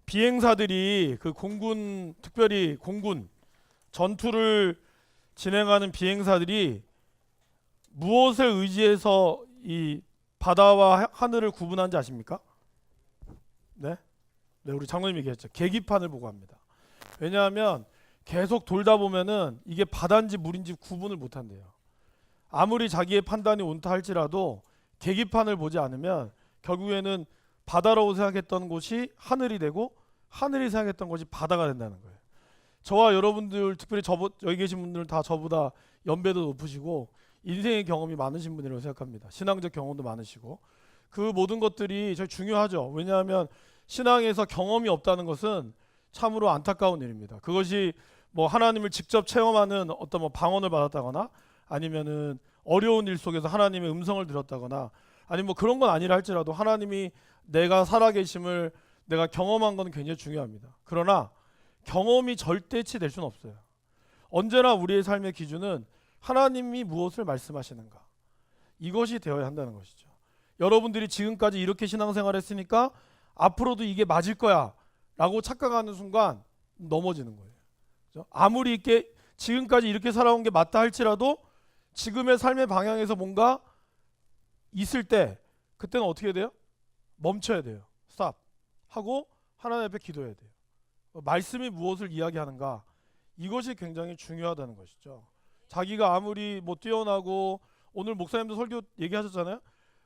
비행사들이 그 공군, 특별히 공군 전투를 진행하는 비행사들이 무엇을 의지해서 이 바다와 하늘을 구분한지 아십니까? 네? 네, 우리 장로님 얘기했죠. 계기판을 보고 합니다. 왜냐하면 계속 돌다 보면은 이게 바다인지 물인지 구분을 못 한대요. 아무리 자기의 판단이 옳다 할지라도 계기판을 보지 않으면 결국에는 바다라고 생각했던 곳이 하늘이 되고 하늘이 생각했던 곳이 바다가 된다는 거예요. 저와 여러분들, 특별히 여기 계신 분들은 다 저보다 연배도 높으시고 인생의 경험이 많으신 분이라고 생각합니다. 신앙적 경험도 많으시고 그 모든 것들이 제일 중요하죠. 왜냐하면 신앙에서 경험이 없다는 것은 참으로 안타까운 일입니다. 그것이 뭐 하나님을 직접 체험하는 어떤 뭐 방언을 받았다거나 아니면은 어려운 일 속에서 하나님의 음성을 들었다거나 아니 뭐 그런 건 아니라 할지라도 하나님이 내가 살아계심을 내가 경험한 건 굉장히 중요합니다. 그러나 경험이 절대치 될 수는 없어요. 언제나 우리의 삶의 기준은 하나님이 무엇을 말씀하시는가, 이것이 되어야 한다는 것이죠. 여러분들이 지금까지 이렇게 신앙생활 했으니까 앞으로도 이게 맞을 거야 라고 착각하는 순간 넘어지는 거예요. 그렇죠? 아무리 이렇게 지금까지 이렇게 살아온 게 맞다 할지라도 지금의 삶의 방향에서 뭔가 있을 때 그때는 어떻게 돼요? 멈춰야 돼요. 스탑 하고 하나님 앞에 기도해야 돼요. 말씀이 무엇을 이야기하는가, 이것이 굉장히 중요하다는 것이죠. 자기가 아무리 뭐 뛰어나고, 오늘 목사님도 설교 얘기하셨잖아요.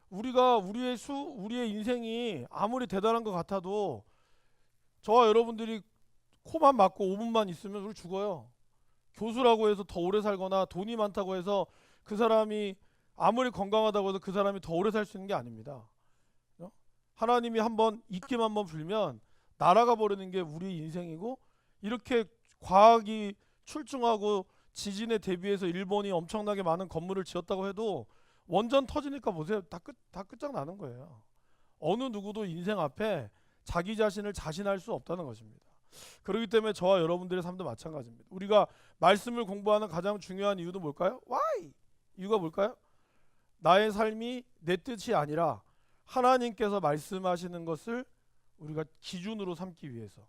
우리의 인생이 아무리 대단한 것 같아도 저와 여러분들이 코만 막고 5분만 있으면 우리 죽어요. 교수라고 해서 더 오래 살거나 돈이 많다고 해서 그 사람이 아무리 건강하다고 해서 그 사람이 더 오래 살 수 있는 게 아닙니다. 하나님이 한번 입김 한번 불면 날아가 버리는 게 우리 인생이고, 이렇게 과학이 출중하고 지진에 대비해서 일본이 엄청나게 많은 건물을 지었다고 해도 원전 터지니까 보세요. 다 끝장나는 거예요. 어느 누구도 인생 앞에 자기 자신을 자신할 수 없다는 것입니다. 그렇기 때문에 저와 여러분들의 삶도 마찬가지입니다. 우리가 말씀을 공부하는 가장 중요한 이유도 뭘까요? Why? 이유가 뭘까요? 나의 삶이 내 뜻이 아니라 하나님께서 말씀하시는 것을 우리가 기준으로 삼기 위해서.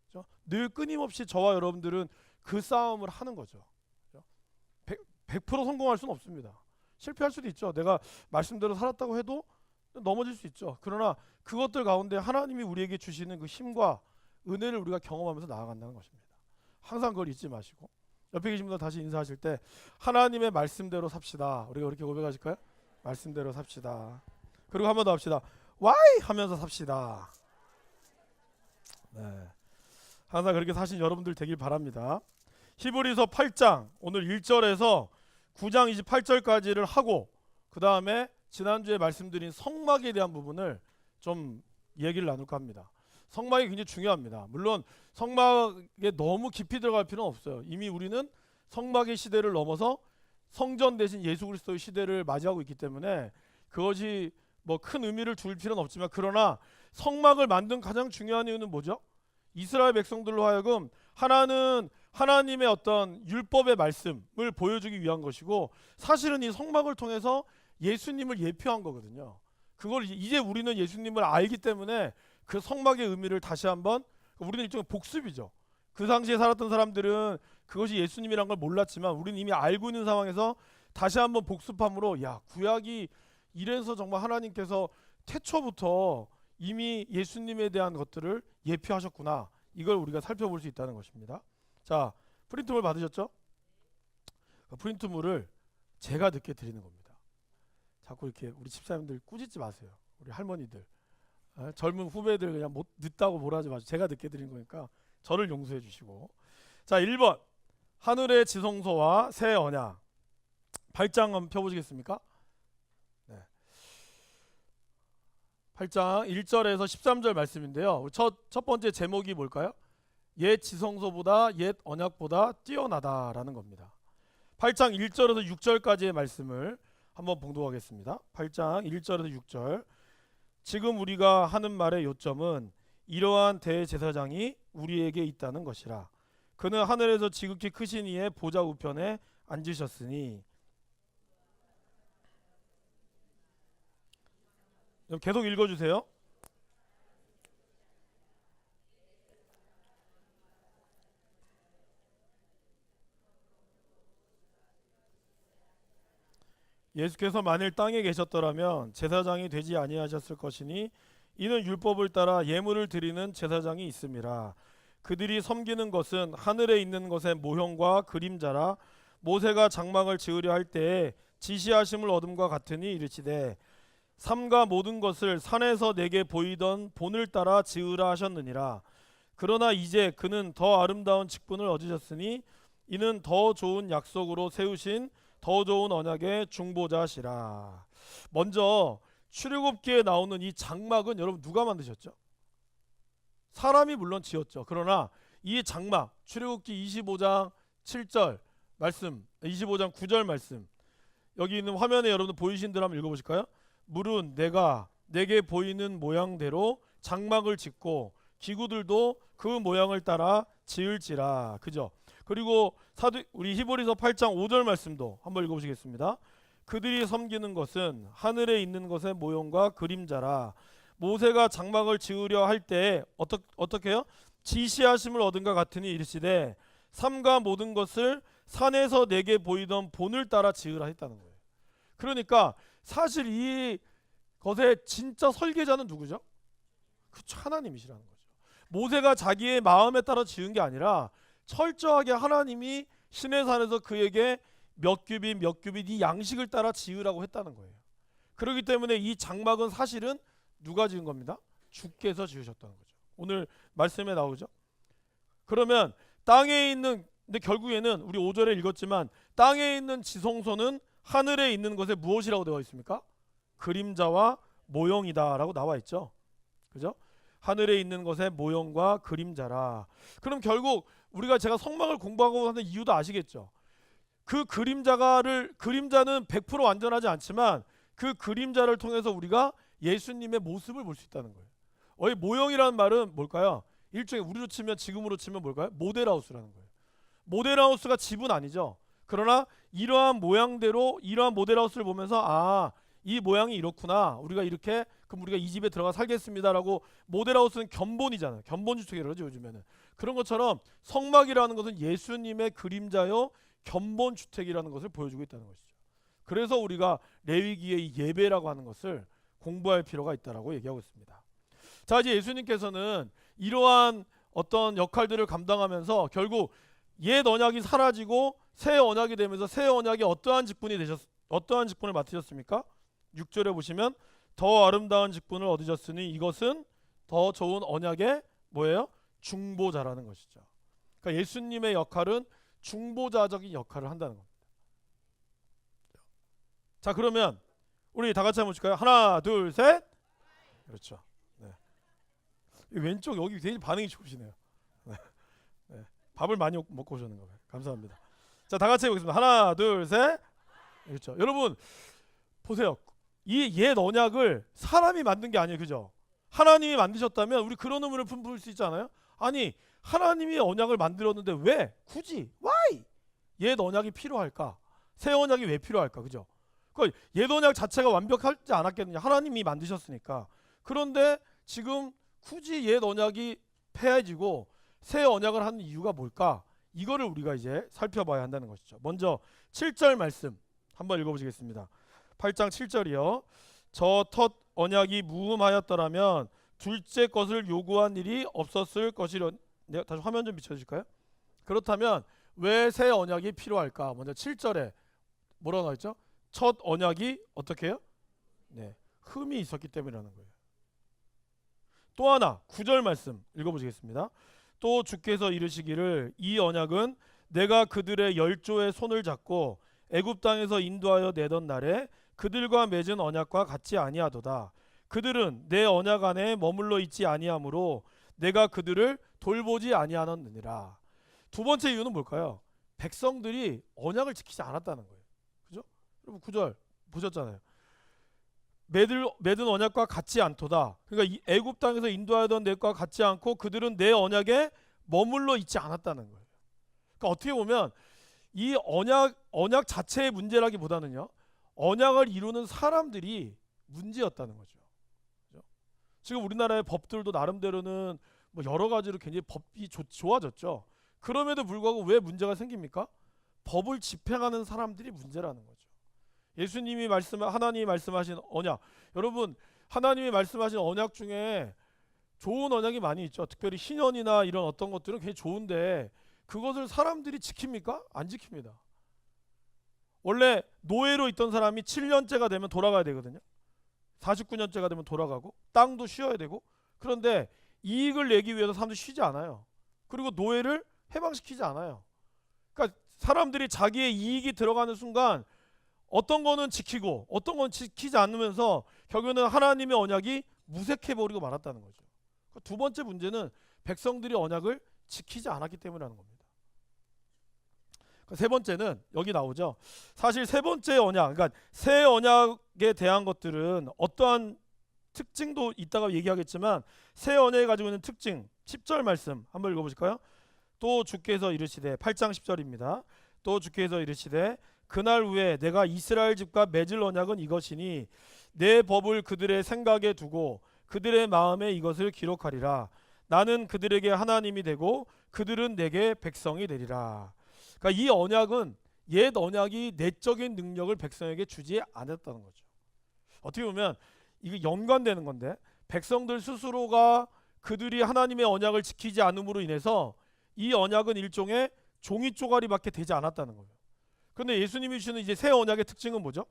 그렇죠? 늘 끊임없이 저와 여러분들은 그 싸움을 하는 거죠. 그렇죠? 100% 성공할 수는 없습니다. 실패할 수도 있죠. 내가 말씀대로 살았다고 해도 넘어질 수 있죠. 그러나 그것들 가운데 하나님이 우리에게 주시는 그 힘과 은혜를 우리가 경험하면서 나아간다는 것입니다. 항상 그걸 잊지 마시고, 옆에 계신 분들 다시 인사하실 때 하나님의 말씀대로 삽시다. 우리가 그렇게 고백하실까요? 말씀대로 삽시다. 그리고 한 번 더 합시다. Why? 하면서 삽시다. 네. 항상 그렇게 사신 여러분들 되길 바랍니다. 히브리서 8장 오늘 1절에서 9장 28절까지를 하고, 그 다음에 지난주에 말씀드린 성막에 대한 부분을 좀 얘기를 나눌까 합니다. 성막이 굉장히 중요합니다. 물론 성막에 너무 깊이 들어갈 필요는 없어요. 이미 우리는 성막의 시대를 넘어서 성전 대신 예수 그리스도의 시대를 맞이하고 있기 때문에 그것이 뭐 큰 의미를 둘 필요는 없지만, 그러나 성막을 만든 가장 중요한 이유는 뭐죠? 이스라엘 백성들로 하여금 하나님의 어떤 율법의 말씀을 보여주기 위한 것이고, 사실은 이 성막을 통해서 예수님을 예표한 거거든요. 그걸 이제 우리는 예수님을 알기 때문에 그 성막의 의미를 다시 한번, 우리는 일종의 복습이죠. 그 당시에 살았던 사람들은 그것이 예수님이란 걸 몰랐지만 우리는 이미 알고 있는 상황에서 다시 한번 복습함으로, 야, 구약이 이래서 정말 하나님께서 태초부터 이미 예수님에 대한 것들을 예표하셨구나, 이걸 우리가 살펴볼 수 있다는 것입니다. 자, 프린트물 받으셨죠? 그 프린트물을 제가 늦게 드리는 겁니다. 자꾸 이렇게 우리 집사님들 꾸짖지 마세요. 우리 할머니들, 젊은 후배들 그냥 늦다고 뭐라 하지 마세요. 제가 늦게 드린 거니까 저를 용서해 주시고. 자, 1번 하늘의 지성소와 새 언약. 8장 한번 펴보시겠습니까? 네. 8장 1절에서 13절 말씀인데요. 첫 번째 제목이 뭘까요? 옛 지성소보다 옛 언약보다 뛰어나다라는 겁니다. 8장 1절에서 6절까지의 말씀을 한번 봉독하겠습니다. 8장 1절에서 6절. 지금 우리가 하는 말의 요점은 이러한 대제사장이 우리에게 있다는 것이라. 그는 하늘에서 지극히 크신 이의 보좌 우편에 앉으셨으니. 계속 읽어주세요. 예수께서 만일 땅에 계셨더라면 제사장이 되지 아니하셨을 것이니 이는 율법을 따라 예물을 드리는 제사장이 있음이라. 그들이 섬기는 것은 하늘에 있는 것의 모형과 그림자라. 모세가 장막을 지으려 할 때에 지시하심을 얻음과 같으니 이르시되 삼가 모든 것을 산에서 내게 보이던 본을 따라 지으라 하셨느니라. 그러나 이제 그는 더 아름다운 직분을 얻으셨으니 이는 더 좋은 약속으로 세우신 더 좋은 언약의 중보자시라. 먼저 출애굽기에 나오는 이 장막은 여러분 누가 만드셨죠? 사람이 물론 지었죠. 그러나 이 장막, 출애굽기 25장 7절 말씀, 25장 9절 말씀, 여기 있는 화면에 여러분 보이신 대로 한번 읽어보실까요? 물은 내가 내게 보이는 모양대로 장막을 짓고 기구들도 그 모양을 따라 지을지라. 그죠? 그리고 우리 히브리서 8장 5절 말씀도 한번 읽어보시겠습니다. 그들이 섬기는 것은 하늘에 있는 것의 모형과 그림자라. 모세가 장막을 지으려 할 때 어떻게 해요? 지시하심을 얻은가 같으니 이르시되 삼가 모든 것을 산에서 내게 보이던 본을 따라 지으라 했다는 거예요. 그러니까 사실 이 것의 진짜 설계자는 누구죠? 그쵸, 하나님이시라는 거죠. 모세가 자기의 마음에 따라 지은 게 아니라 철저하게 하나님이 시내산에서 그에게 몇 규빗 이 양식을 따라 지으라고 했다는 거예요. 그렇기 때문에 이 장막은 사실은 누가 지은 겁니다? 주께서 지으셨다는 거죠. 오늘 말씀에 나오죠. 그러면 땅에 있는, 근데 결국에는 우리 5절에 읽었지만 땅에 있는 지성소는 하늘에 있는 것에 무엇이라고 되어 있습니까? 그림자와 모형이다 라고 나와 있죠. 그죠? 하늘에 있는 것의 모형과 그림자라. 그럼 결국 제가 성막을 공부하고 하는 이유도 아시겠죠? 그 그림자는 100% 완전하지 않지만 그 그림자를 통해서 우리가 예수님의 모습을 볼 수 있다는 거예요. 모형이라는 말은 뭘까요? 일종의 우리로 치면, 지금으로 치면 뭘까요? 모델하우스라는 거예요. 모델하우스가 집은 아니죠. 그러나 이러한 모양대로 이러한 모델하우스를 보면서 이 모양이 이렇구나. 그럼 우리가 이 집에 들어가 살겠습니다라고. 모델하우스는 견본이잖아요. 견본주택이라고 그러죠, 요즘에는. 그런 것처럼 성막이라는 것은 예수님의 그림자요 견본주택이라는 것을 보여주고 있다는 것이죠. 그래서 우리가 레위기의 예배라고 하는 것을 공부할 필요가 있다라고 얘기하고 있습니다. 자, 이제 예수님께서는 이러한 어떤 역할들을 감당하면서 결국 옛 언약이 사라지고 새 언약이 되면서 새 언약이 어떠한 직분을 맡으셨습니까? 6절에 보시면 더 아름다운 직분을 얻으셨으니 이것은 더 좋은 언약의 뭐예요? 중보자라는 것이죠. 그러니까 예수님의 역할은 중보자적인 역할을 한다는 겁니다. 자, 그러면 우리 다 같이 한번 볼까요? 하나, 둘, 셋. 그렇죠. 네. 왼쪽 여기 되게 반응이 좋으시네요. 네. 네. 밥을 많이 먹고 오셨는 거예요. 감사합니다. 자, 다 같이 해보겠습니다. 하나, 둘, 셋. 그렇죠. 여러분 보세요. 이 옛 언약을 사람이 만든 게 아니에요. 그죠? 하나님이 만드셨다면 우리 그런 의문을 품을 수 있잖아요. 아니, 하나님이 언약을 만들었는데 왜 굳이 why 옛 언약이 필요할까? 새 언약이 왜 필요할까? 그죠? 그러니까 옛 언약 자체가 완벽하지 않았겠느냐? 하나님이 만드셨으니까. 그런데 지금 굳이 옛 언약이 폐해지고 새 언약을 하는 이유가 뭘까? 이거를 우리가 이제 살펴봐야 한다는 것이죠. 먼저 7절 말씀 한번 읽어보시겠습니다. 8장 7절이요. 저 첫 언약이 무음하였더라면 둘째 것을 요구한 일이 없었을 것이려. 다시 화면 좀 비춰주실까요? 그렇다면 왜 새 언약이 필요할까? 먼저 7절에 뭐라고 나와있죠? 첫 언약이 어떻게 해요? 네, 흠이 있었기 때문이라는 거예요. 또 하나 9절 말씀 읽어보시겠습니다. 또 주께서 이르시기를 이 언약은 내가 그들의 열조의 손을 잡고 애굽 땅에서 인도하여 내던 날에 그들과 맺은 언약과 같지 아니하도다. 그들은 내 언약 안에 머물러 있지 아니하므로 내가 그들을 돌보지 아니하느니라. 두 번째 이유는 뭘까요? 백성들이 언약을 지키지 않았다는 거예요. 그죠? 여러분 9절 보셨잖아요. 맺은 언약과 같지 않도다. 그러니까 이 애굽 땅에서 인도하던 내과 같지 않고 그들은 내 언약에 머물러 있지 않았다는 거예요. 그러니까 어떻게 보면 이 언약 자체의 문제라기보다는요, 언약을 이루는 사람들이 문제였다는 거죠. 그죠? 지금 우리나라의 법들도 나름대로는 뭐 여러 가지로 굉장히 법이 좋아졌죠. 그럼에도 불구하고 왜 문제가 생깁니까? 법을 집행하는 사람들이 문제라는 거죠. 하나님이 말씀하신 언약, 여러분 하나님이 말씀하신 언약 중에 좋은 언약이 많이 있죠. 특별히 신년이나 이런 어떤 것들은 굉장히 좋은데 그것을 사람들이 지킵니까? 안 지킵니다. 원래 노예로 있던 사람이 7년째가 되면 돌아가야 되거든요. 49년째가 되면 돌아가고 땅도 쉬어야 되고, 그런데 이익을 내기 위해서 사람들이 쉬지 않아요. 그리고 노예를 해방시키지 않아요. 그러니까 사람들이 자기의 이익이 들어가는 순간 어떤 거는 지키고 어떤 건 지키지 않으면서 결국에는 하나님의 언약이 무색해버리고 말았다는 거죠. 두 번째 문제는 백성들이 언약을 지키지 않았기 때문이라는 겁니다. 세 번째는 여기 나오죠. 사실 세 번째 언약, 그러니까 새 언약에 대한 것들은 어떠한 특징도 이따가 얘기하겠지만 새 언약이 가지고 있는 특징, 10절 말씀 한번 읽어보실까요? 또 주께서 이르시되, 8장 10절입니다. 또 주께서 이르시되 그날 후에 내가 이스라엘 집과 맺을 언약은 이것이니 내 법을 그들의 생각에 두고 그들의 마음에 이것을 기록하리라. 나는 그들에게 하나님이 되고 그들은 내게 백성이 되리라. 그러니까 이 언약은 옛 언약이 내적인 능력을 백성에게 주지 않았다는 거죠. 어떻게 보면 이게 연관되는 건데, 백성들 스스로가 그들이 하나님의 언약을 지키지 않음으로 인해서 이 언약은 일종의 종이 쪼가리밖에 되지 않았다는 거예요. 그런데 예수님이 주시는 이제 새 언약의 특징은 뭐죠?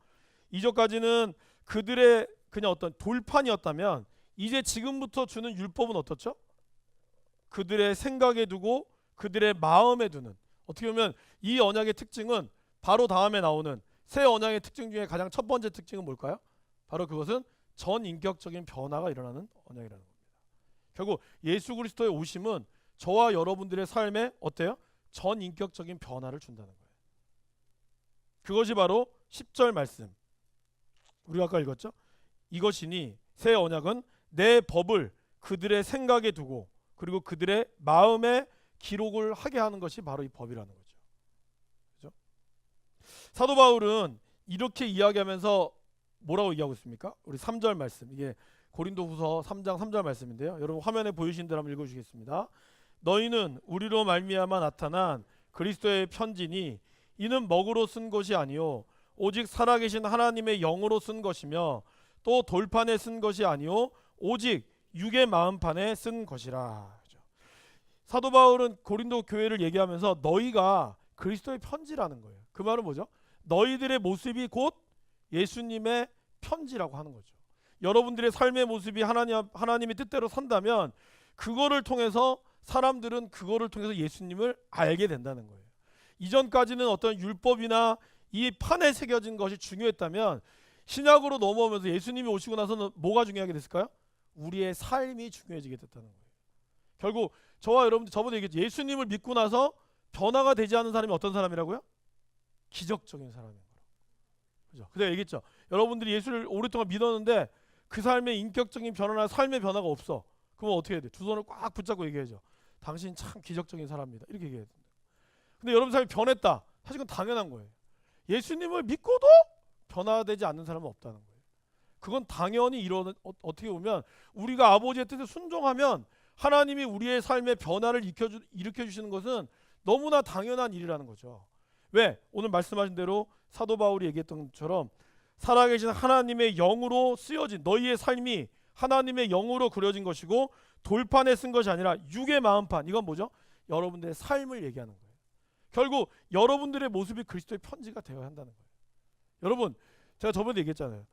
이전까지는 그들의 그냥 어떤 돌판이었다면 이제 지금부터 주는 율법은 어떻죠? 그들의 생각에 두고 그들의 마음에 두는, 어떻게 보면 이 언약의 특징은 바로 다음에 나오는 새 언약의 특징 중에 가장 첫 번째 특징은 뭘까요? 바로 그것은 전인격적인 변화가 일어나는 언약이라는 겁니다. 결국 예수 그리스도의 오심은 저와 여러분들의 삶에 어때요? 전인격적인 변화를 준다는 거예요. 그것이 바로 10절 말씀, 우리가 아까 읽었죠? 이것이니 새 언약은 내 법을 그들의 생각에 두고 그리고 그들의 마음에 기록을 하게 하는 것이 바로 이 법이라는 거죠. 그죠? 사도 바울은 이렇게 이야기하면서 뭐라고 얘기하고 있습니까? 우리 3절 말씀, 이게 고린도후서 3장 3절 말씀인데요. 여러분 화면에 보이신 대로 한번 읽어주시겠습니다. 너희는 우리로 말미암아 나타난 그리스도의 편지니 이는 먹으로 쓴 것이 아니요 오직 살아계신 하나님의 영으로 쓴 것이며 또 돌판에 쓴 것이 아니요 오직 육의 마음판에 쓴 것이라. 사도 바울은 고린도 교회를 얘기하면서 너희가 그리스도의 편지라는 거예요. 그 말은 뭐죠? 너희들의 모습이 곧 예수님의 편지라고 하는 거죠. 여러분들의 삶의 모습이 하나님의 뜻대로 산다면 그거를 통해서 사람들은 그거를 통해서 예수님을 알게 된다는 거예요. 이전까지는 어떤 율법이나 이 판에 새겨진 것이 중요했다면 신약으로 넘어오면서 예수님이 오시고 나서는 뭐가 중요하게 됐을까요? 우리의 삶이 중요해지게 됐다는 거예요. 결국 저와 여러분들 저번에 얘기했죠. 예수님을 믿고 나서 변화가 되지 않은 사람이 어떤 사람이라고요? 기적적인 사람인 거라고. 그죠? 그래서 얘기했죠. 여러분들이 예수를 오랫동안 믿었는데 그 삶의 인격적인 변화나 삶의 변화가 없어. 그럼 어떻게 해야 돼? 두 손을 꽉 붙잡고 얘기해야죠. 당신 참 기적적인 사람입니다. 이렇게 얘기해야 된다. 근데 여러분 삶이 변했다. 사실 그건 당연한 거예요. 예수님을 믿고도 변화되지 않는 사람은 없다는 거예요. 그건 당연히 어떻게 보면 우리가 아버지의 뜻에 순종하면 하나님이 우리의 삶의 변화를 일으켜 주시는 것은 너무나 당연한 일이라는 거죠. 왜? 오늘 말씀하신 대로 사도 바울이 얘기했던 것처럼 살아계신 하나님의 영으로 쓰여진 너희의 삶이 하나님의 영으로 그려진 것이고 돌판에 쓴 것이 아니라 육의 마음판. 이건 뭐죠? 여러분들의 삶을 얘기하는 거예요. 결국 여러분들의 모습이 그리스도의 편지가 되어야 한다는 거예요. 여러분, 제가 저번에 얘기했잖아요.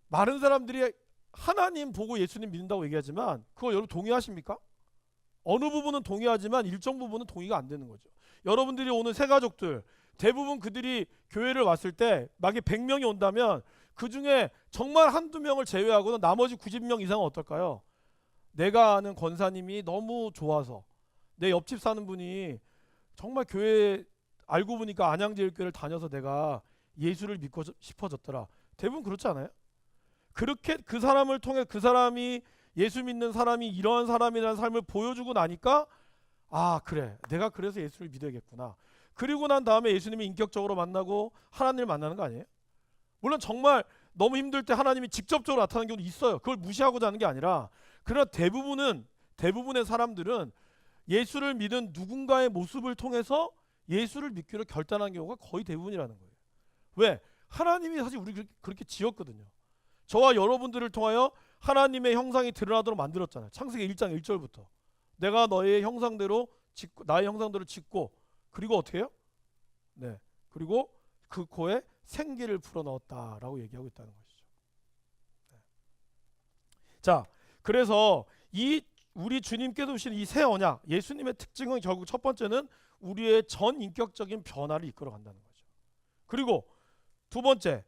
많은 사람들이 하나님 보고 예수님 믿는다고 얘기하지만 그거 여러분 동의하십니까? 어느 부분은 동의하지만 일정 부분은 동의가 안 되는 거죠. 여러분들이 오는 새 가족들 대부분 그들이 교회를 왔을 때 만약에 100명이 온다면 그 중에 정말 한두 명을 제외하고는 나머지 90명 이상은 어떨까요? 내가 아는 권사님이 너무 좋아서, 내 옆집 사는 분이 정말 교회 알고 보니까 안양제일교회를 다녀서 내가 예수를 믿고 싶어졌더라. 대부분 그렇지 않아요? 그렇게 그 사람을 통해 그 사람이 예수 믿는 사람이 이러한 사람이라는 삶을 보여주고 나니까 아 그래 내가 그래서 예수를 믿어야겠구나. 그리고 난 다음에 예수님이 인격적으로 만나고 하나님을 만나는 거 아니에요? 물론 정말 너무 힘들 때 하나님이 직접적으로 나타나는 경우도 있어요. 그걸 무시하고자 하는 게 아니라 그러나 대부분의 사람들은 예수를 믿은 누군가의 모습을 통해서 예수를 믿기로 결단한 경우가 거의 대부분이라는 거예요. 왜? 하나님이 사실 우리 그렇게 지었거든요. 저와 여러분들을 통하여 하나님의 형상이 드러나도록 만들었잖아요. 창세기 1장 1절부터 내가 너의 형상대로 짓고 나의 형상대로 짓고 그리고 어떻게 해요? 네. 그리고 그 코에 생기를 불어넣었다라고 얘기하고 있다는 것이죠. 네. 자, 그래서 이 우리 주님께서 주신 이 새 언약, 예수님의 특징은 결국 첫 번째는 우리의 전 인격적인 변화를 이끌어 간다는 거죠. 그리고 두 번째,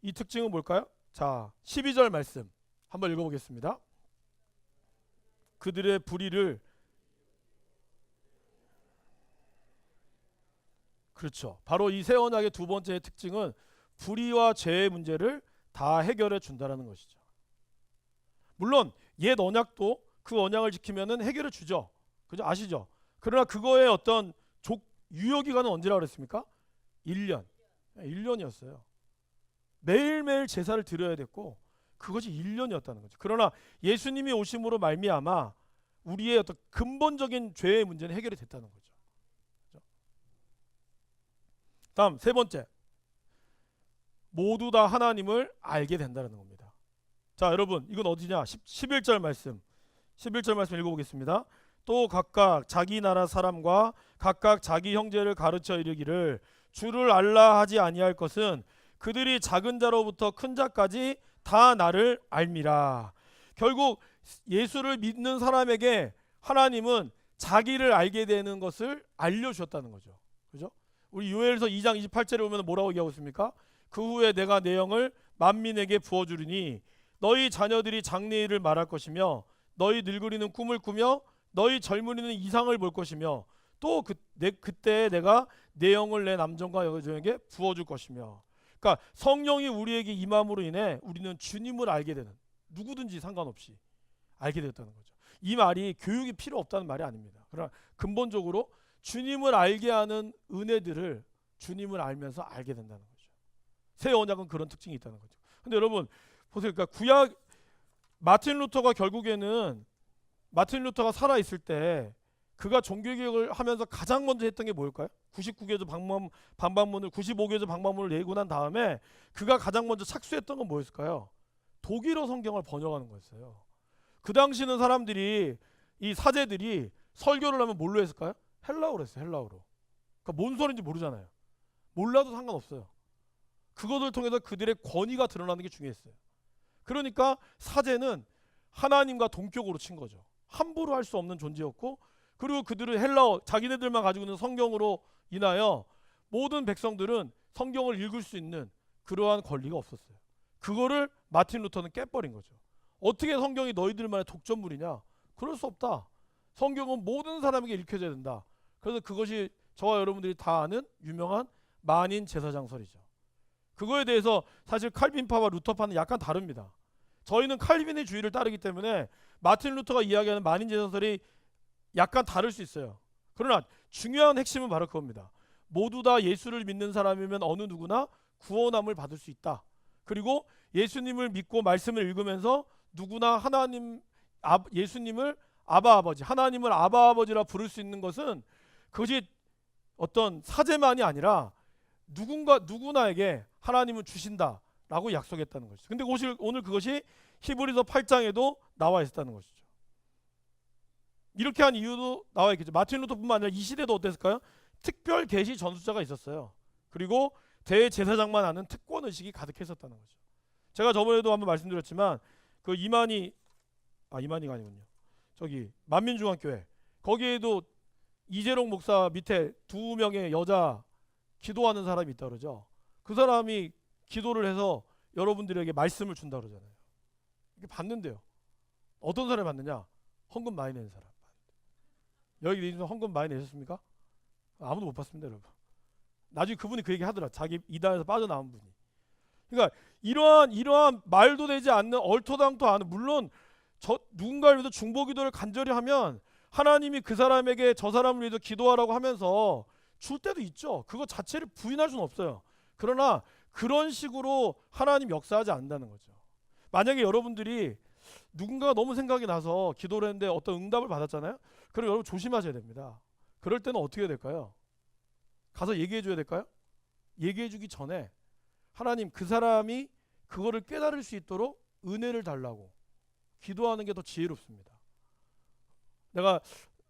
이 특징은 뭘까요? 자, 12절 말씀 한번 읽어보겠습니다. 그들의 불의를, 그렇죠. 바로 이 새 언약의 두 번째 특징은 불의와 죄의 문제를 다 해결해 준다는 것이죠. 물론 옛 언약도 그 언약을 지키면은 해결해 주죠. 그죠? 아시죠? 그러나 그거의 어떤 유효 기간은 언제라고 그랬습니까? 1년. 1년이었어요. 매일매일 제사를 드려야 됐고 그것이 1년이었다는 거죠. 그러나 예수님이 오심으로 말미암아 우리의 어떤 근본적인 죄의 문제는 해결이 됐다는 거죠. 그렇죠? 다음 세 번째, 모두 다 하나님을 알게 된다는 겁니다. 자, 여러분 이건 어디냐? 11절 말씀 11절 말씀 읽어보겠습니다. 또 각각 자기 나라 사람과 각각 자기 형제를 가르쳐 이르기를 주를 알라 하지 아니할 것은 그들이 작은 자로부터 큰 자까지 다 나를 알미라. 결국 예수를 믿는 사람에게 하나님은 자기를 알게 되는 것을 알려주셨다는 거죠. 그죠? 우리 요엘서 2장 28절에 보면 뭐라고 얘기하고 있습니까? 그 후에 내가 내 영을 만민에게 부어주리니 너희 자녀들이 장래일을 말할 것이며 너희 늙으리는 꿈을 꾸며 너희 젊은이는 이상을 볼 것이며 또 그때 내가 내 영을 내 남종과 여종에게 부어줄 것이며. 그러니까 성령이 우리에게 임함으로 인해 우리는 주님을 알게 되는, 누구든지 상관없이 알게 되었다는 거죠. 이 말이 교육이 필요 없다는 말이 아닙니다. 그러나 근본적으로 주님을 알게 하는 은혜들을 주님을 알면서 알게 된다는 거죠. 새 언약은 그런 특징이 있다는 거죠. 근데 여러분 보세요. 그러니까 구약 마틴 루터가 결국에는 마틴 루터가 살아 있을 때 그가 종교개혁을 하면서 가장 먼저 했던 게 뭘까요? 99개조 방방문을 95개조 방방문을 내고 난 다음에 그가 가장 먼저 착수했던 건 뭐였을까요? 독일어 성경을 번역하는 거였어요. 그 당시는 사람들이 이 사제들이 설교를 하면 뭘로 했을까요? 헬라어로 했어요. 헬라어로. 그러니까 뭔 소리인지 모르잖아요. 몰라도 상관없어요. 그것을 통해서 그들의 권위가 드러나는 게 중요했어요. 그러니까 사제는 하나님과 동격으로 친 거죠. 함부로 할 수 없는 존재였고, 그리고 그들은 헬라어 자기네들만 가지고 있는 성경으로 인하여 모든 백성들은 성경을 읽을 수 있는 그러한 권리가 없었어요. 그거를 마틴 루터는 깨버린 거죠. 어떻게 성경이 너희들만의 독점물이냐? 그럴 수 없다. 성경은 모든 사람에게 읽혀져야 된다. 그래서 그것이 저와 여러분들이 다 아는 유명한 만인 제사장설이죠. 그거에 대해서 사실 칼빈파와 루터파는 약간 다릅니다. 저희는 칼빈의 주의를 따르기 때문에 마틴 루터가 이야기하는 만인 제사설이 약간 다를 수 있어요. 그러나 중요한 핵심은 바로 그겁니다. 모두 다 예수를 믿는 사람이면 어느 누구나 구원함을 받을 수 있다. 그리고 예수님을 믿고 말씀을 읽으면서 누구나 예수님을 아바 아버지, 하나님을 아바 아버지라 부를 수 있는 것은 그것이 어떤 사제만이 아니라 누구나에게 하나님은 주신다라고 약속했다는 것이죠. 근데 오늘 그것이 히브리서 8장에도 나와 있었다는 것이죠. 이렇게 한 이유도 나와 있겠죠. 마틴 루터뿐만 아니라 이 시대도 어땠을까요? 특별 계시 전수자가 있었어요. 그리고 대제사장만 아는 특권 의식이 가득했었다는 거죠. 제가 저번에도 한번 말씀드렸지만 그 이만희가 아니군요. 저기 만민중앙교회 거기에도 이재롱 목사 밑에 2명의 여자 기도하는 사람이 있다 그러죠. 그 사람이 기도를 해서 여러분들에게 말씀을 준다 그러잖아요. 이렇게 받는데요. 어떤 사람이 받느냐? 헌금 많이 내는 사람. 여기 내주면 헌금 많이 내셨습니까? 아무도 못 받습니다, 여러분. 나중에 그분이 그 얘기 하더라. 자기 이단에서 빠져나온 분이. 그러니까 이러한 말도 되지 않는 얼토당토 않은, 물론 누군가를 위해서 중보기도를 간절히 하면 하나님이 그 사람에게 저 사람을 위해서 기도하라고 하면서 줄 때도 있죠. 그거 자체를 부인할 수는 없어요. 그러나 그런 식으로 하나님 역사하지 않는다는 거죠. 만약에 여러분들이 누군가가 너무 생각이 나서 기도를 했는데 어떤 응답을 받았잖아요. 그럼 여러분 조심하셔야 됩니다. 그럴 때는 어떻게 해야 될까요? 가서 얘기해 줘야 될까요? 얘기해 주기 전에 하나님 그 사람이 그거를 깨달을 수 있도록 은혜를 달라고 기도하는 게 더 지혜롭습니다. 내가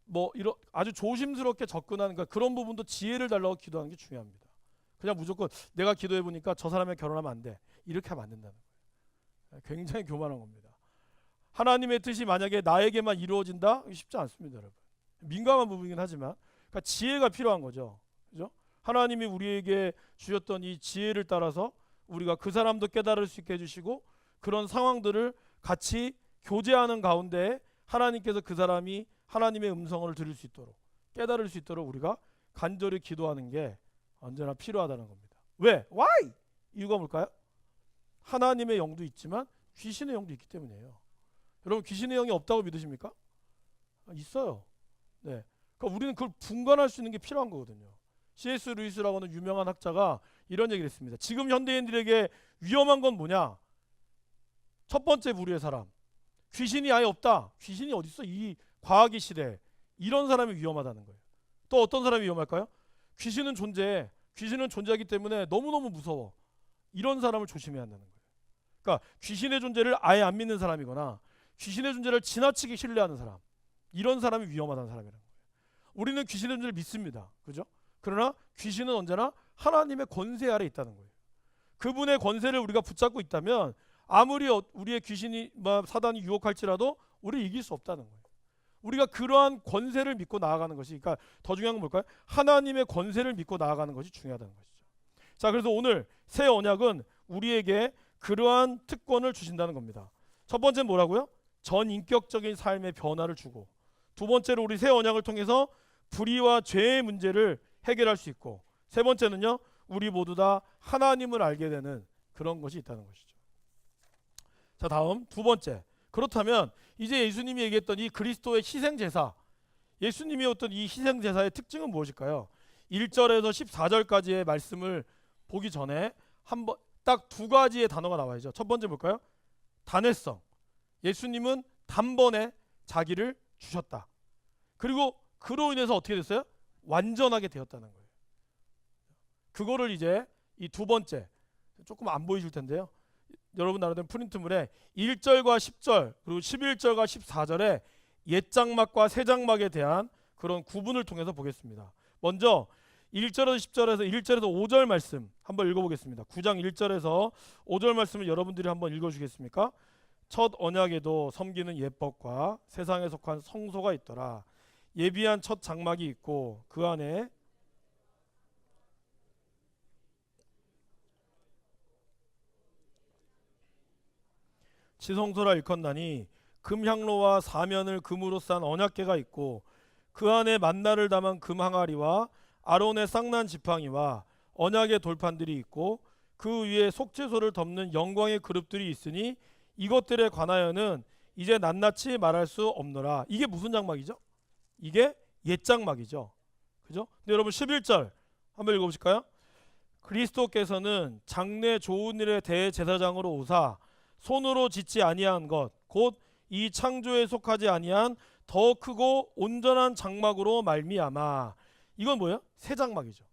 뭐 이런 아주 조심스럽게 접근하는 그런 부분도 지혜를 달라고 기도하는 게 중요합니다. 그냥 무조건 내가 기도해 보니까 저 사람이랑 결혼하면 안 돼, 이렇게 하면 안 된다는 거예요. 굉장히 교만한 겁니다. 하나님의 뜻이 만약에 나에게만 이루어진다? 쉽지 않습니다, 여러분. 민감한 부분이긴 하지만 그러니까 지혜가 필요한 거죠. 그죠? 하나님이 우리에게 주셨던 이 지혜를 따라서 우리가 그 사람도 깨달을 수 있게 해주시고 그런 상황들을 같이 교제하는 가운데 하나님께서 그 사람이 하나님의 음성을 들을 수 있도록 깨달을 수 있도록 우리가 간절히 기도하는 게 언제나 필요하다는 겁니다. 왜? Why? 이유가 뭘까요? 하나님의 영도 있지만 귀신의 영도 있기 때문이에요. 여러분 귀신의 영이 없다고 믿으십니까? 있어요. 네. 그러니까 우리는 그걸 분간할 수 있는 게 필요한 거거든요. C.S. 루이스라고 하는 유명한 학자가 이런 얘기를 했습니다. 지금 현대인들에게 위험한 건 뭐냐? 첫 번째 부류의 사람. 귀신이 아예 없다. 귀신이 어디 있어? 이 과학의 시대에. 이런 사람이 위험하다는 거예요. 또 어떤 사람이 위험할까요? 귀신은 존재해. 귀신은 존재하기 때문에 너무너무 무서워. 이런 사람을 조심해야 한다는 거예요. 그러니까 귀신의 존재를 아예 안 믿는 사람이거나 귀신의 존재를 지나치게 신뢰하는 사람. 이런 사람이 위험하다는 사람이라는 거예요. 우리는 귀신의 존재를 믿습니다. 그죠? 그러나 귀신은 언제나 하나님의 권세 아래 있다는 거예요. 그분의 권세를 우리가 붙잡고 있다면 아무리 우리의 귀신이 사단이 유혹할지라도 우리를 이길 수 없다는 거예요. 우리가 그러한 권세를 믿고 나아가는 것이, 그러니까 더 중요한 건 뭘까요? 하나님의 권세를 믿고 나아가는 것이 중요하다는 것이죠. 자, 그래서 오늘 새 언약은 우리에게 그러한 특권을 주신다는 겁니다. 첫 번째는 뭐라고요? 전인격적인 삶의 변화를 주고, 두 번째로 우리 새 언약을 통해서 불의와 죄의 문제를 해결할 수 있고, 세 번째는요, 우리 모두 다 하나님을 알게 되는 그런 것이 있다는 것이죠. 자, 다음 두 번째. 그렇다면 이제 예수님이 얘기했던 이 그리스도의 희생제사, 예수님이 어떤 이 희생제사의 특징은 무엇일까요? 1절에서 14절까지의 말씀을 보기 전에 한번 딱 두 가지의 단어가 나와야죠. 첫 번째 뭘까요? 단회성. 예수님은 단번에 자기를 주셨다. 그리고 그로 인해서 어떻게 됐어요? 완전하게 되었다는 거예요. 그거를 이제 이 두 번째, 조금 안 보이실 텐데요. 여러분 나라된 프린트물에 1절과 10절 그리고 11절과 14절에 옛장막과 새장막에 대한 그런 구분을 통해서 보겠습니다. 먼저 1절에서 10절에서 1절에서 5절 말씀 한번 읽어보겠습니다. 9장 1절에서 5절 말씀을 여러분들이 한번 읽어주겠습니까? 첫 언약에도 섬기는 예법과 세상에 속한 성소가 있더라. 예비한 첫 장막이 있고 그 안에 지성소라 일컫나니 금향로와 사면을 금으로 싼 언약궤가 있고 그 안에 만나를 담은 금항아리와 아론의 쌍난 지팡이와 언약의 돌판들이 있고 그 위에 속죄소를 덮는 영광의 그룹들이 있으니 이것들에 관하여는 이제 낱낱이 말할 수 없노라. 이게 무슨 장막이죠? 이게 옛 장막이죠. 그죠? 근데 여러분 11절 한번 읽어보실까요? 그리스도께서는 장래 좋은 일의 대제사장으로 오사 손으로 짓지 아니한 것 곧 이 창조에 속하지 아니한 더 크고 온전한 장막으로 말미암아. 이건 뭐예요? 새 장막이죠.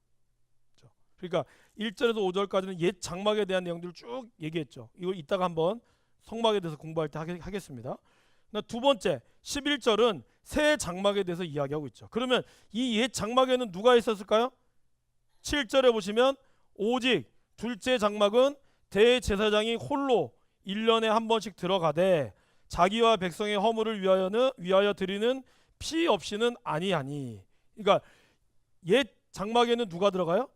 그러니까 1절에서 5절까지는 옛 장막에 대한 내용들을 쭉 얘기했죠. 이걸 이따가 한번 성막에 대해서 공부할 때 하겠습니다. 두 번째 11절은 새 장막에 대해서 이야기하고 있죠. 그러면 이 옛 장막에는 누가 있었을까요? 7절에 보시면 오직 둘째 장막은 대제사장이 홀로 1년에 한 번씩 들어가되 자기와 백성의 허물을 위하여 드리는 피 없이는 아니하니. 그러니까 옛 장막에는 누가 들어가요?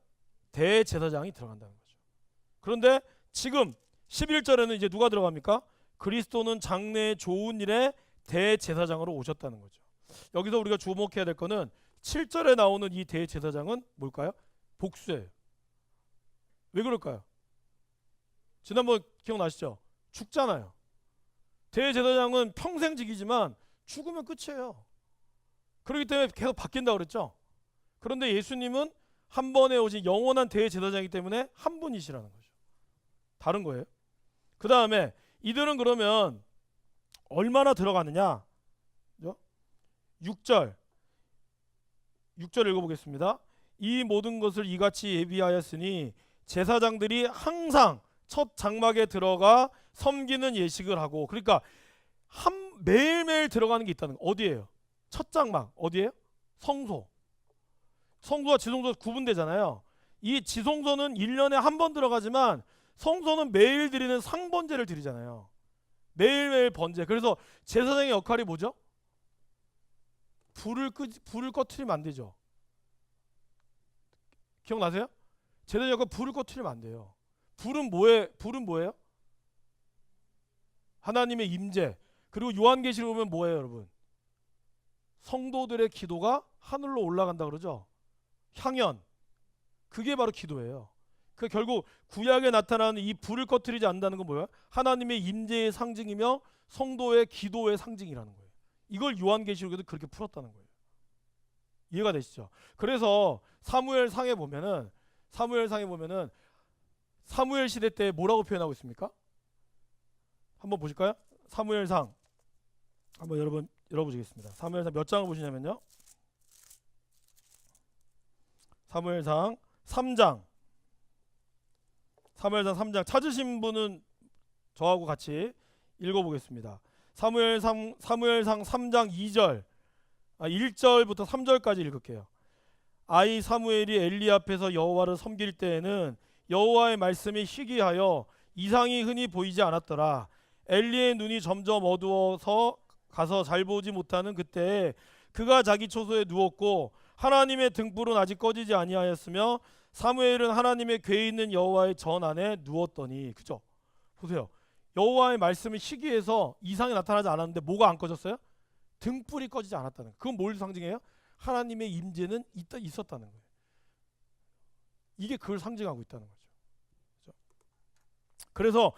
대제사장이 들어간다는 거죠. 그런데 지금 11절에는 이제 누가 들어갑니까? 그리스도는 장래의 좋은 일에 대제사장으로 오셨다는 거죠. 여기서 우리가 주목해야 될 거는 7절에 나오는 이 대제사장은 뭘까요? 복수예요. 왜 그럴까요? 지난번 기억나시죠? 죽잖아요. 대제사장은 평생 직이지만 죽으면 끝이에요. 그렇기 때문에 계속 바뀐다고 그랬죠. 그런데 예수님은 한 번에 오신 영원한 대제사장이기 때문에 한 분이시라는 거죠. 다른 거예요. 그 다음에 이들은 그러면 얼마나 들어가느냐? 6절 읽어보겠습니다. 이 모든 것을 이같이 예비하였으니 제사장들이 항상 첫 장막에 들어가 섬기는 예식을 하고, 그러니까 매일매일 들어가는 게 있다는 거. 어디예요? 첫 장막 어디예요? 성소. 성소와 지성소가 구분되잖아요. 이 지성소는 1년에 한 번 들어가지만 성소는 매일 드리는 상번제를 드리잖아요. 매일매일 번제. 그래서 제사장의 역할이 뭐죠? 불을 꺼트리면 안 되죠. 기억나세요? 제사장 역할 불을 꺼트리면 안 돼요. 불은 뭐예요? 하나님의 임재. 그리고 요한계시록 보면 뭐예요, 여러분? 성도들의 기도가 하늘로 올라간다 그러죠. 향연. 그게 바로 기도예요. 그 결국 구약에 나타나는 이 불을 꺼트리지 않는다는 건 뭐예요? 하나님의 임재의 상징이며 성도의 기도의 상징이라는 거예요. 이걸 요한계시록에도 그렇게 풀었다는 거예요. 이해가 되시죠? 그래서 사무엘상에 보면은 사무엘 시대 때 뭐라고 표현하고 있습니까? 한번 보실까요? 사무엘상 한번 여러분 열어보시겠습니다. 사무엘상 몇 장을 보시냐면요. 사무엘상 3장. 사무엘상 3장 찾으신 분은 저하고 같이 읽어보겠습니다. 사무엘상 3장 2절 1절부터 3절까지 읽을게요. 아이 사무엘이 엘리 앞에서 여호와를 섬길 때에는 여호와의 말씀이 희귀하여 이상이 흔히 보이지 않았더라. 엘리의 눈이 점점 어두워서 가서 잘 보지 못하는 그때에 그가 자기 초소에 누웠고 하나님의 등불은 아직 꺼지지 아니하였으며 사무엘은 하나님의 궤에 있는 여호와의 전 안에 누웠더니. 그죠? 보세요. 여호와의 말씀이 희귀해서 이상이 나타나지 않았는데 뭐가 안 꺼졌어요? 등불이 꺼지지 않았다는 거예요. 그건 뭘 상징해요? 하나님의 임재는 있었다는 거예요. 이게 그걸 상징하고 있다는 거죠. 그렇죠? 그래서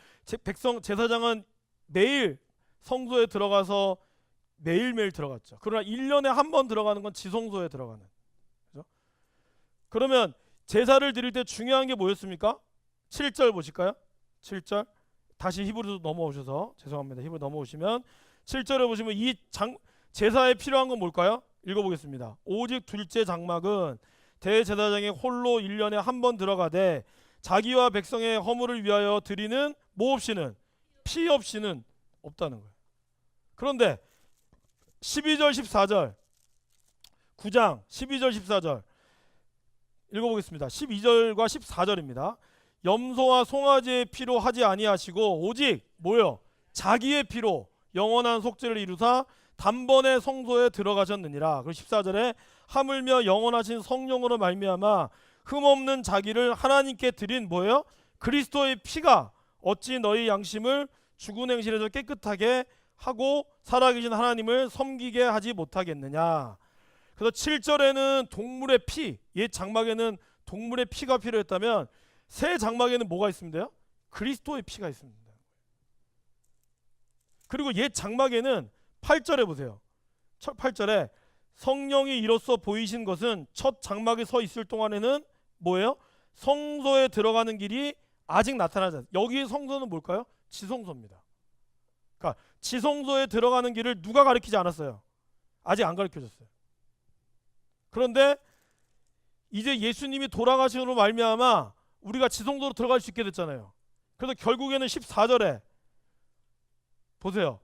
제사장은 매일 성소에 들어가서 매일매일 들어갔죠. 그러나 1년에 한 번 들어가는 건 지성소에 들어가는. 그렇죠? 그러면 제사를 드릴 때 중요한 게 뭐였습니까? 7절 보실까요? 7절 다시 히브리로 넘어오셔서 죄송합니다. 히브리 넘어오시면 7절에 보시면 이 제사에 필요한 건 뭘까요? 읽어보겠습니다. 오직 둘째 장막은 대제사장이 홀로 1년에 한 번 들어가되 자기와 백성의 허물을 위하여 드리는 뭐 없이는 피 없이는 없다는 거예요. 그런데 12절 14절 9장 12절 14절 읽어보겠습니다. 12절과 14절입니다. 염소와 송아지의 피로 하지 아니하시고 오직 뭐요? 자기의 피로 영원한 속죄를 이루사 단번에 성소에 들어가셨느니라. 그리고 14절에 하물며 영원하신 성령으로 말미암아 흠없는 자기를 하나님께 드린 뭐예요? 그리스도의 피가 어찌 너희 양심을 죽은 행실에서 깨끗하게 하고 살아계신 하나님을 섬기게 하지 못하겠느냐. 그래서 7절에는 동물의 피, 옛 장막에는 동물의 피가 필요했다면 새 장막에는 뭐가 있습니다? 그리스도의 피가 있습니다. 그리고 옛 장막에는 8절에 보세요. 8절에 성령이 이로써 보이신 것은 첫 장막에 서 있을 동안에는 뭐예요? 성소에 들어가는 길이 아직 나타나지 않아요. 여기 성소는 뭘까요? 지성소입니다. 그러니까 지성소에 들어가는 길을 누가 가르치지 않았어요. 아직 안 가르쳐줬어요. 그런데 이제 예수님이 돌아가심으로 말미암아 우리가 지성소로 들어갈 수 있게 됐잖아요. 그래서 결국에는 14절에 보세요.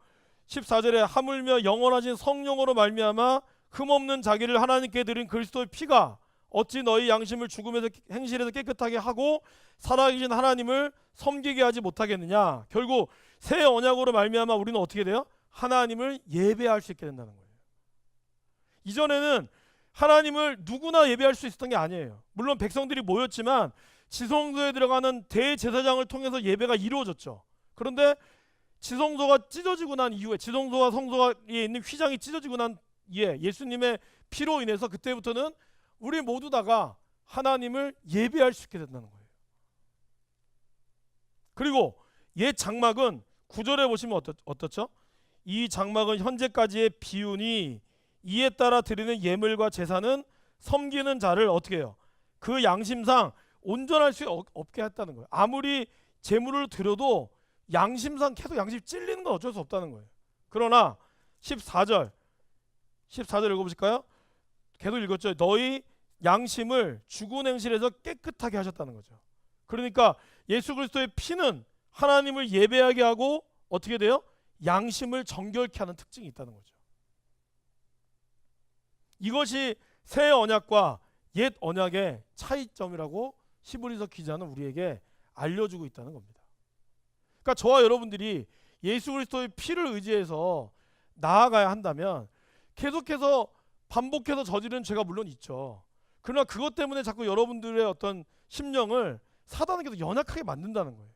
14절에 하물며 영원하신 성령으로 말미암아 흠없는 자기를 하나님께 드린 그리스도의 피가 어찌 너희 양심을 죽음에서 행실에서 깨끗하게 하고 살아계신 하나님을 섬기게 하지 못하겠느냐. 결국 새 언약으로 말미암아 우리는 어떻게 돼요? 하나님을 예배할 수 있게 된다는 거예요. 이전에는 하나님을 누구나 예배할 수 있었던 게 아니에요. 물론 백성들이 모였지만 지성소에 들어가는 대제사장을 통해서 예배가 이루어졌죠. 그런데 지성소가 찢어지고 난 이후에 지성소와 성소에 있는 휘장이 찢어지고 난 이후에 예수님의 피로 인해서 그때부터는 우리 모두 다가 하나님을 예배할 수 있게 된다는 거예요. 그리고 옛 장막은 9절에 보시면 어떻죠? 이 장막은 현재까지의 비운이 이에 따라 드리는 예물과 제사는 섬기는 자를 어떻게 해요? 그 양심상 온전할 수 없게 했다는 거예요. 아무리 제물을 드려도 양심상 계속 양심이 찔리는 건 어쩔 수 없다는 거예요. 그러나 14절 읽어보실까요? 계속 읽었죠. 너희 양심을 죽은 행실에서 깨끗하게 하셨다는 거죠. 그러니까 예수 그리스도의 피는 하나님을 예배하게 하고 어떻게 돼요? 양심을 정결케 하는 특징이 있다는 거죠. 이것이 새 언약과 옛 언약의 차이점이라고 히브리서 기자는 우리에게 알려주고 있다는 겁니다. 그러니까 저와 여러분들이 예수 그리스도의 피를 의지해서 나아가야 한다면 계속해서 반복해서 저지른 죄가 물론 있죠. 그러나 그것 때문에 자꾸 여러분들의 어떤 심령을 사단은 계속 연약하게 만든다는 거예요.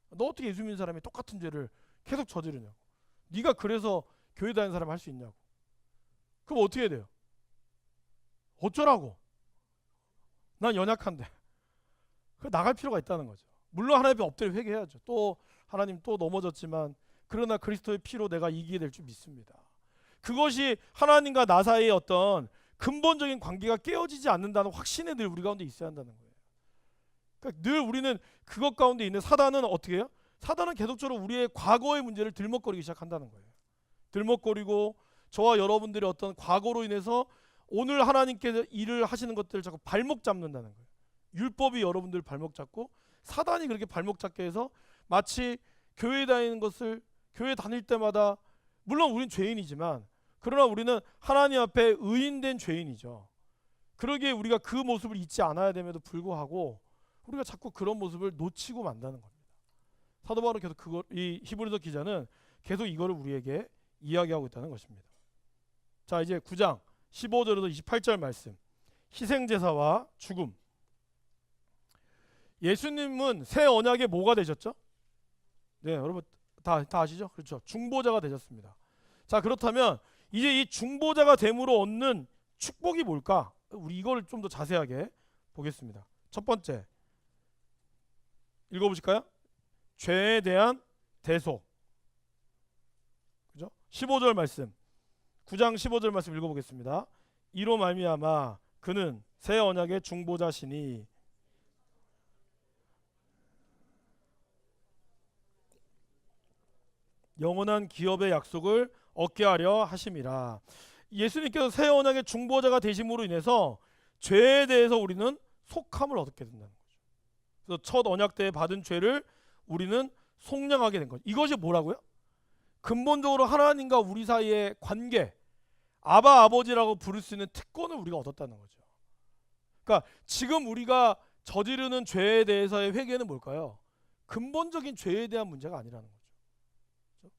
너 어떻게 예수 믿는 사람이 똑같은 죄를 계속 저지르냐고. 네가 그래서 교회 다니는 사람 할 수 있냐고. 그럼 어떻게 해야 돼요? 어쩌라고? 난 연약한데. 나갈 필요가 있다는 거죠. 물론 하나님 앞에 엎드려 회개해야죠. 또 하나님 또 넘어졌지만 그러나 그리스도의 피로 내가 이기게 될 줄 믿습니다. 그것이 하나님과 나 사이의 어떤 근본적인 관계가 깨어지지 않는다는 확신에 늘 우리 가운데 있어야 한다는 거예요. 그러니까 늘 우리는 그것 가운데 있는 사단은 어떻게 해요? 사단은 계속적으로 우리의 과거의 문제를 들먹거리기 시작한다는 거예요. 들먹거리고 저와 여러분들의 어떤 과거로 인해서 오늘 하나님께서 일을 하시는 것들을 자꾸 발목 잡는다는 거예요. 율법이 여러분들 발목 잡고 사단이 그렇게 발목 잡게 해서 마치 교회 다니는 것을 교회 다닐 때마다 물론 우린 죄인이지만 그러나 우리는 하나님 앞에 의인된 죄인이죠. 그러기에 우리가 그 모습을 잊지 않아야 됨에도 불구하고 우리가 자꾸 그런 모습을 놓치고 만다는 겁니다. 사도 바울은 계속 이 히브리서 기자는 계속 이거를 우리에게 이야기하고 있다는 것입니다. 자, 이제 9장 15절에서 28절 말씀. 희생제사와 죽음. 예수님은 새 언약의 뭐가 되셨죠? 네, 여러분 다 아시죠? 그렇죠. 중보자가 되셨습니다. 자, 그렇다면 이제 이 중보자가 됨으로 얻는 축복이 뭘까? 우리 이걸 좀 더 자세하게 보겠습니다. 첫 번째, 읽어보실까요? 죄에 대한 대속. 그죠? 15절 말씀. 9장 15절 말씀 읽어보겠습니다. 이로 말미암아 그는 새 언약의 중보자시니 영원한 기업의 약속을 얻게 하려 하심이라. 예수님께서 새 언약의 중보자가 되심으로 인해서 죄에 대해서 우리는 속함을 얻게 된다는 거죠. 그래서 첫 언약 때 받은 죄를 우리는 속량하게 된 거죠. 이것이 뭐라고요? 근본적으로 하나님과 우리 사이의 관계, 아바 아버지라고 부를 수 있는 특권을 우리가 얻었다는 거죠. 그러니까 지금 우리가 저지르는 죄에 대해서의 회개는 뭘까요? 근본적인 죄에 대한 문제가 아니라는 거죠. 그렇죠?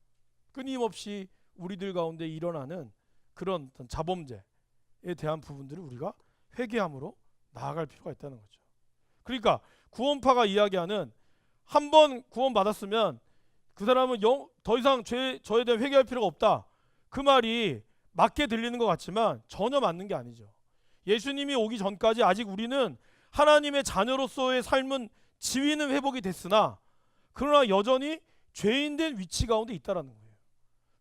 끊임없이 우리들 가운데 일어나는 그런 어떤 자범죄에 대한 부분들을 우리가 회개함으로 나아갈 필요가 있다는 거죠. 그러니까 구원파가 이야기하는 한 번 구원 받았으면 그 사람은 더 이상 저에 대해 회개할 필요가 없다. 그 말이 맞게 들리는 것 같지만 전혀 맞는 게 아니죠. 예수님이 오기 전까지 아직 우리는 하나님의 자녀로서의 삶은 지위는 회복이 됐으나 그러나 여전히 죄인된 위치 가운데 있다라는 거예요.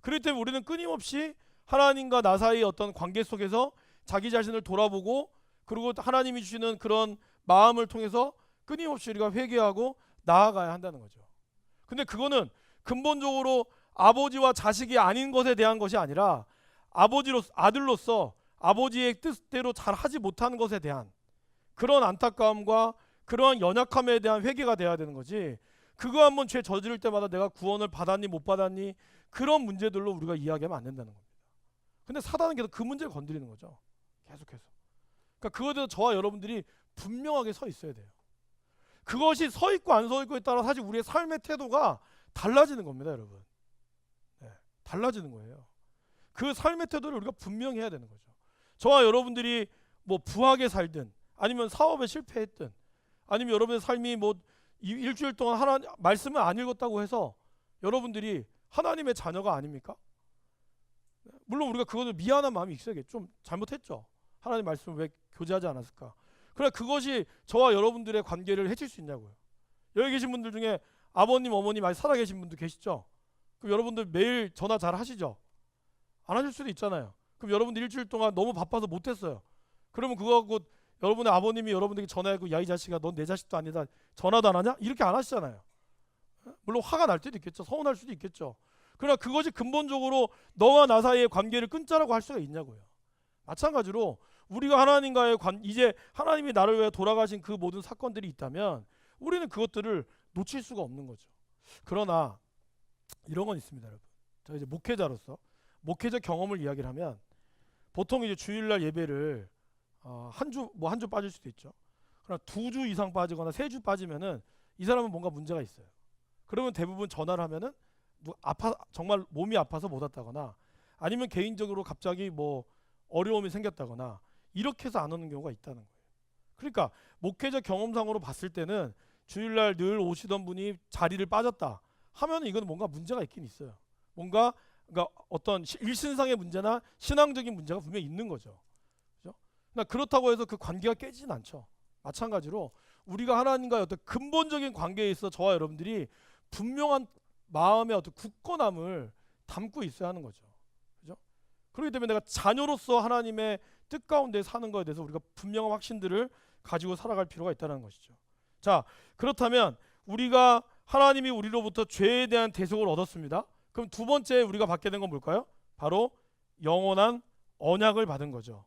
그렇기 때문에 우리는 끊임없이 하나님과 나 사이의 어떤 관계 속에서 자기 자신을 돌아보고 그리고 하나님이 주시는 그런 마음을 통해서 끊임없이 우리가 회개하고 나아가야 한다는 거죠. 근데 그거는 근본적으로 아버지와 자식이 아닌 것에 대한 것이 아니라 아들로서 아버지의 뜻대로 잘 하지 못하는 것에 대한 그런 안타까움과 그러한 연약함에 대한 회개가 돼야 되는 거지. 그거 한번 죄 저지를 때마다 내가 구원을 받았니 못 받았니 그런 문제들로 우리가 이야기하면 안 된다는 겁니다. 근데 사단은 계속 그 문제를 건드리는 거죠. 계속해서. 그러니까 그거에 대해서 저와 여러분들이 분명하게 서 있어야 돼요. 그것이 서 있고 안 서 있고에 따라 사실 우리의 삶의 태도가 달라지는 겁니다, 여러분. 네, 달라지는 거예요. 그 삶의 태도를 우리가 분명히 해야 되는 거죠. 저와 여러분들이 뭐 부하게 살든 아니면 사업에 실패했든 아니면 여러분의 삶이 뭐 일주일 동안 하나님 말씀을 안 읽었다고 해서 여러분들이 하나님의 자녀가 아닙니까? 물론 우리가 그것을 미안한 마음이 있어야겠죠. 좀 잘못했죠. 하나님 말씀을 왜 교제하지 않았을까? 그러나 그것이 저와 여러분들의 관계를 해칠 수 있냐고요. 여기 계신 분들 중에 아버님, 어머니 많이 살아계신 분도 계시죠? 그럼 여러분들 매일 전화 잘 하시죠? 안 하실 수도 있잖아요. 그럼 여러분들 일주일 동안 너무 바빠서 못했어요. 그러면 그거 갖고 여러분의 아버님이 여러분들에게 전화하고 야 이 자식아 넌 내 자식도 아니다 전화도 안 하냐? 이렇게 안 하시잖아요. 물론 화가 날 때도 있겠죠. 서운할 수도 있겠죠. 그러나 그것이 근본적으로 너와 나 사이의 관계를 끊자라고 할 수가 있냐고요. 마찬가지로 우리가 하나님과의 이제 하나님이 나를 위해 돌아가신 그 모든 사건들이 있다면 우리는 그것들을 놓칠 수가 없는 거죠. 그러나 이런 건 있습니다, 여러분. 저 이제 목회자로서 목회자 경험을 이야기를 하면 보통 이제 주일날 예배를 한 주 빠질 수도 있죠. 그러나 2주 이상 빠지거나 3주 빠지면은 이 사람은 뭔가 문제가 있어요. 그러면 대부분 전화를 하면은 정말 몸이 아파서 못 왔다거나 아니면 개인적으로 갑자기 뭐 어려움이 생겼다거나 이렇게 해서 안 오는 경우가 있다는 거예요. 그러니까 목회자 경험상으로 봤을 때는 주일날 늘 오시던 분이 자리를 빠졌다 하면 이건 뭔가 문제가 있긴 있어요. 뭔가 그러니까 어떤 일신상의 문제나 신앙적인 문제가 분명히 있는 거죠. 그죠? 그러나 그렇다고 해서 그 관계가 깨지진 않죠. 마찬가지로 우리가 하나님과의 어떤 근본적인 관계에 있어 저와 여러분들이 분명한 마음의 어떤 굳건함을 담고 있어야 하는 거죠. 그죠? 그렇기 때문에 내가 자녀로서 하나님의 뜻 가운데 사는 것에 대해서 우리가 분명한 확신들을 가지고 살아갈 필요가 있다는 것이죠. 자, 그렇다면 우리가 하나님이 우리로부터 죄에 대한 대속을 얻었습니다. 그럼 두 번째 우리가 받게 된 건 뭘까요? 바로 영원한 언약을 받은 거죠.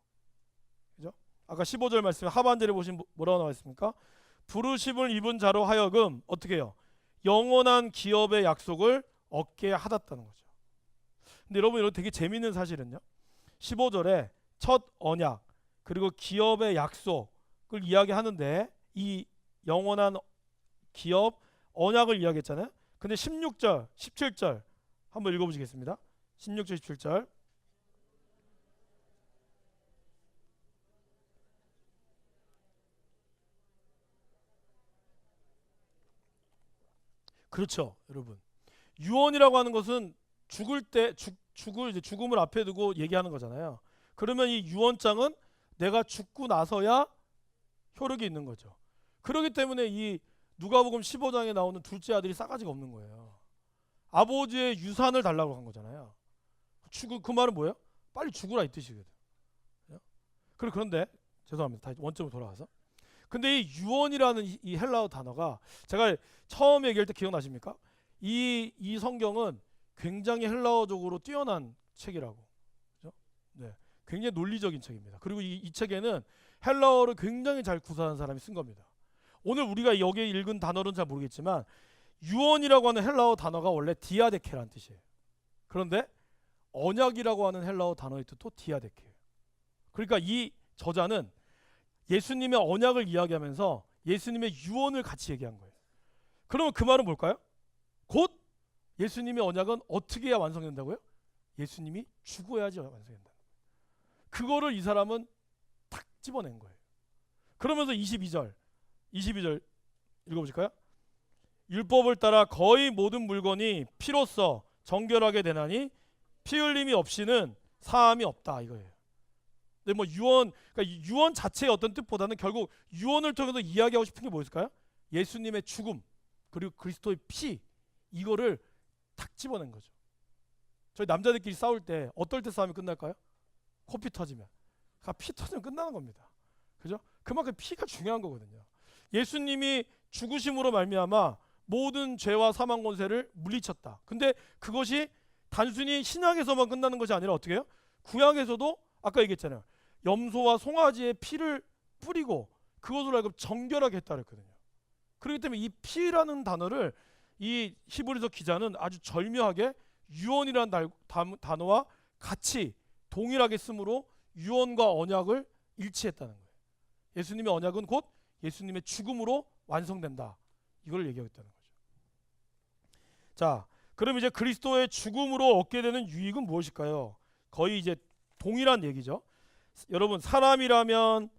그죠? 아까 15절 말씀 하반절에 보시면 뭐라고 나와 있습니까? 부르심을 입은 자로 하여금 어떻게 해요? 영원한 기업의 약속을 얻게 하셨다는 거죠. 근데 여러분 이거 되게 재미있는 사실은요. 15절에 첫 언약 그리고 기업의 약속을 이야기하는데 이 영원한 기업 언약을 이야기했잖아요. 근데 16절, 17절 한번 읽어보시겠습니다. 16절, 17절. 그렇죠, 여러분. 유언이라고 하는 것은 죽을 때 죽음을 앞에 두고 얘기하는 거잖아요. 그러면 이 유언장은 내가 죽고 나서야 효력이 있는 거죠. 그렇기 때문에 이 누가복음 15장에 나오는 둘째 아들이 싸가지가 없는 거예요. 아버지의 유산을 달라고 한 거잖아요. 그 말은 뭐예요? 빨리 죽으라 이 뜻이거든. 그런데 죄송합니다. 다시 원점으로 돌아가서. 근데 이 유언이라는 이 헬라어 단어가 제가 처음 얘기할 때 기억나십니까? 이 성경은 굉장히 헬라어적으로 뛰어난 책이라고. 그죠? 네. 굉장히 논리적인 책입니다. 그리고 이 책에는 헬라어를 굉장히 잘 구사한 사람이 쓴 겁니다. 오늘 우리가 여기에 읽은 단어는 잘 모르겠지만 유언이라고 하는 헬라어 단어가 원래 디아데케라는 뜻이에요. 그런데 언약이라고 하는 헬라어 단어의 뜻도 디아데케예요. 그러니까 이 저자는 예수님의 언약을 이야기하면서 예수님의 유언을 같이 얘기한 거예요. 그러면 그 말은 뭘까요? 곧 예수님의 언약은 어떻게 해야 완성된다고요? 예수님이 죽어야지 완성된다. 그거를 이 사람은 탁 집어낸 거예요. 그러면서 22절 읽어보실까요? 율법을 따라 거의 모든 물건이 피로써 정결하게 되나니 피 흘림이 없이는 사함이 없다 이거예요. 근데 뭐 그러니까 유언 자체의 어떤 뜻보다는 결국 유언을 통해서 이야기하고 싶은 게 뭐였을까요? 예수님의 죽음 그리고 그리스도의 피 이거를 탁 집어낸 거죠. 저희 남자들끼리 싸울 때 어떨 때 싸움이 끝날까요? 코피 터지면. 피 터지면 끝나는 겁니다. 그죠? 그만큼 피가 중요한 거거든요. 예수님이 죽으심으로 말미암아 모든 죄와 사망 권세를 물리쳤다. 근데 그것이 단순히 신약에서만 끝나는 것이 아니라 어떻게 해요? 구약에서도 아까 얘기했잖아요. 염소와 송아지의 피를 뿌리고 그것으로 하여금 정결하게 했다 그랬거든요. 그렇기 때문에 이 피라는 단어를 이 히브리서 기자는 아주 절묘하게 유언이라는 단어와 같이 동일하게 쓰므로 유언과 언약을 일치했다는 거예요. 예수님의 언약은 곧 예수님의 죽음으로 완성된다. 이걸 얘기하겠다는 거죠. 자, 그럼 이제 그리스도의 죽음으로 얻게 되는 유익은 무엇일까요? 거의 이제 동일한 얘기죠. 여러분 사람이라면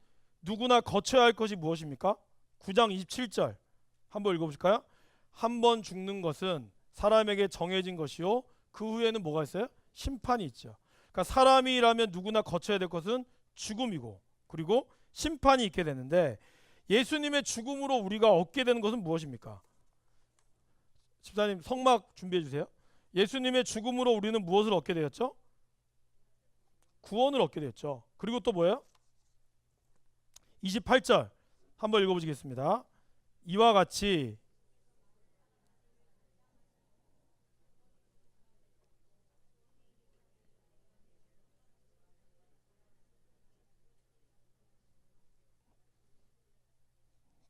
누구나 거쳐야 할 것이 무엇입니까? 9장 27절 한번 읽어보실까요? 한 번 죽는 것은 사람에게 정해진 것이요 그 후에는 뭐가 있어요? 심판이 있죠. 그러니까 사람이라면 누구나 거쳐야 될 것은 죽음이고 그리고 심판이 있게 되는데 예수님의 죽음으로 우리가 얻게 되는 것은 무엇입니까? 집사님 성막 준비해 주세요. 예수님의 죽음으로 우리는 무엇을 얻게 되었죠? 구원을 얻게 되었죠. 그리고 또 뭐예요? 28절 한번 읽어보시겠습니다. 이와 같이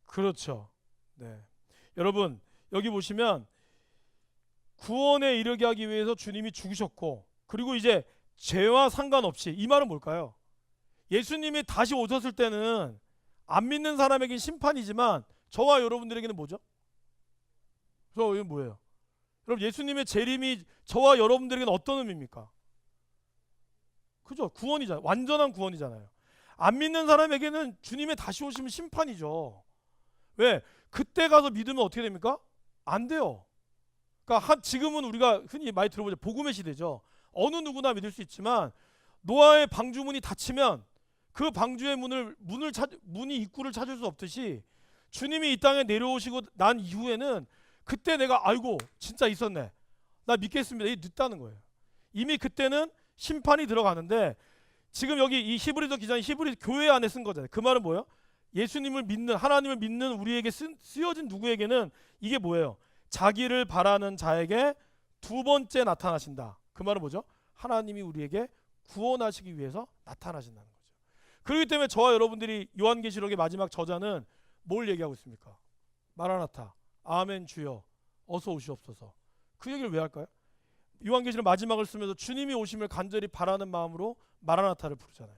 그렇죠. 네. 여러분 여기 보시면 구원에 이르게 하기 위해서 주님이 죽으셨고, 그리고 이제 죄와 상관없이, 이 말은 뭘까요? 예수님이 다시 오셨을 때는 안 믿는 사람에겐 심판이지만 저와 여러분들에게는 뭐죠? 이건 뭐예요? 여러분 예수님의 재림이 저와 여러분들에게는 어떤 의미입니까? 그죠? 구원이잖아요. 완전한 구원이잖아요. 안 믿는 사람에게는 주님의 다시 오시면 심판이죠. 왜? 그때 가서 믿으면 어떻게 됩니까? 안 돼요. 그러니까 지금은 우리가 흔히 많이 들어보죠. 복음의 시대죠. 어느 누구나 믿을 수 있지만 노아의 방주문이 닫히면 그 방주의 문이 입구를 찾을 수 없듯이 주님이 이 땅에 내려오시고 난 이후에는 그때 내가 아이고 진짜 있었네, 나 믿겠습니다, 이게 늦다는 거예요. 이미 그때는 심판이 들어가는데, 지금 여기 이 히브리서 기자는 히브리 교회 안에 쓴 거잖아요. 그 말은 뭐예요? 예수님을 믿는, 하나님을 믿는 우리에게 쓰여진 누구에게는 이게 뭐예요? 자기를 바라는 자에게 두 번째 나타나신다. 그 말은 뭐죠? 하나님이 우리에게 구원하시기 위해서 나타나신다는 거죠. 그렇기 때문에 저와 여러분들이 요한계시록의 마지막 저자는 뭘 얘기하고 있습니까? 마라나타, 아멘 주여 어서 오시옵소서. 그 얘기를 왜 할까요? 요한계시록 마지막을 쓰면서 주님이 오심을 간절히 바라는 마음으로 마라나타를 부르잖아요.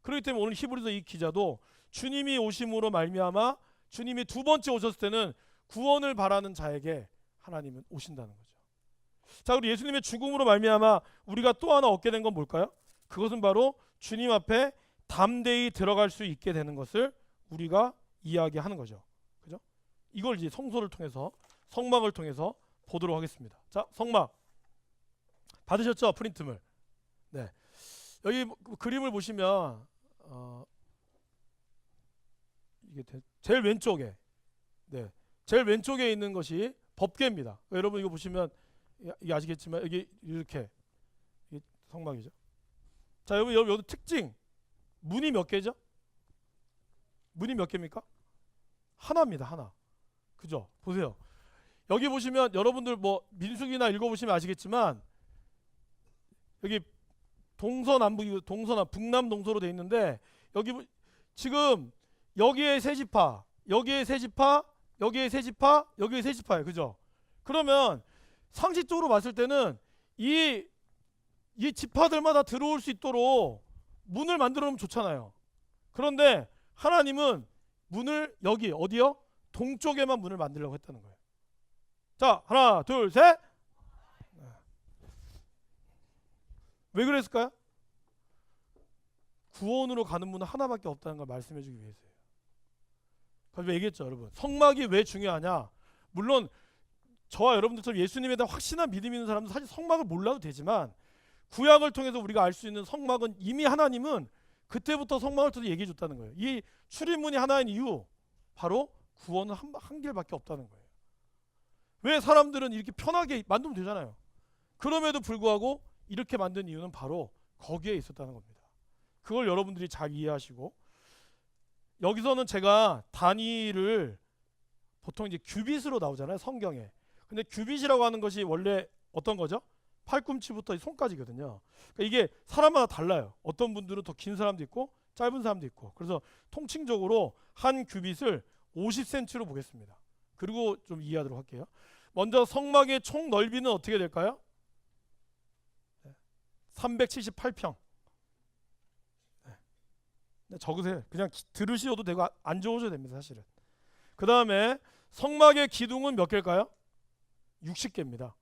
그렇기 때문에 오늘 히브리서 이 기자도 주님이 오심으로 말미암아 주님이 두 번째 오셨을 때는 구원을 바라는 자에게 하나님은 오신다는 거죠. 자, 그리고 예수님의 죽음으로 말미암아 우리가 또 하나 얻게 된 건 뭘까요? 그것은 바로 주님 앞에 담대히 들어갈 수 있게 되는 것을 우리가 이야기하는 거죠. 그죠? 이걸 이제 성소를 통해서, 성막을 통해서 보도록 하겠습니다. 자, 성막 받으셨죠? 프린트물. 네. 여기 그림을 보시면 이게 제일 왼쪽에, 네, 제일 왼쪽에 있는 것이 법궤입니다. 여러분 이거 보시면 이게 아시겠지만 여기 이렇게 이게 성막이죠. 자, 여러분 여기 특징, 문이 몇 개죠? 문이 몇 개입니까? 하나입니다. 하나. 그죠? 보세요. 여기 보시면 여러분들 뭐 민수기나 읽어보시면 아시겠지만 여기 동서남북, 북남 동서로 돼 있는데, 여기 지금 여기에 세 지파, 여기에 세 지파, 여기에 세 지파, 여기에 세 지파예요. 그죠? 그러면 상식적으로 봤을 때는 이 지파들마다 들어올 수 있도록 문을 만들어 놓으면 좋잖아요. 그런데 하나님은 문을 여기 어디요? 동쪽에만 문을 만들려고 했다는 거예요. 자, 하나, 둘, 셋. 왜 그랬을까요? 구원으로 가는 문은 하나밖에 없다는 걸 말씀해 주기 위해서예요. 그래서 얘기했죠, 여러분. 성막이 왜 중요하냐? 물론 저와 여러분들처럼 예수님에 대한 확신한 믿음 있는 사람은 사실 성막을 몰라도 되지만, 구약을 통해서 우리가 알 수 있는 성막은 이미 하나님은 그때부터 성막을 통해서 얘기해 줬다는 거예요. 이 출입문이 하나인 이유, 바로 구원은 한 길밖에 없다는 거예요. 왜 사람들은 이렇게 편하게 만들면 되잖아요. 그럼에도 불구하고 이렇게 만든 이유는 바로 거기에 있었다는 겁니다. 그걸 여러분들이 잘 이해하시고, 여기서는 제가 단위를 보통 이제 규빗으로 나오잖아요, 성경에. 근데 규빗이라고 하는 것이 원래 어떤 거죠? 팔꿈치부터 손까지거든요. 그러니까 이게 사람마다 달라요. 어떤 분들은 더 긴 사람도 있고 짧은 사람도 있고. 그래서 통칭적으로 한 규빗을 50cm로 보겠습니다. 그리고 좀 이해하도록 할게요. 먼저 성막의 총 넓이는 어떻게 될까요? 378평. 네, 적으세요. 그냥 들으셔도 되고 안 적으셔도 됩니다, 사실은. 그 다음에 성막의 기둥은 몇 개일까요? 60개입니다.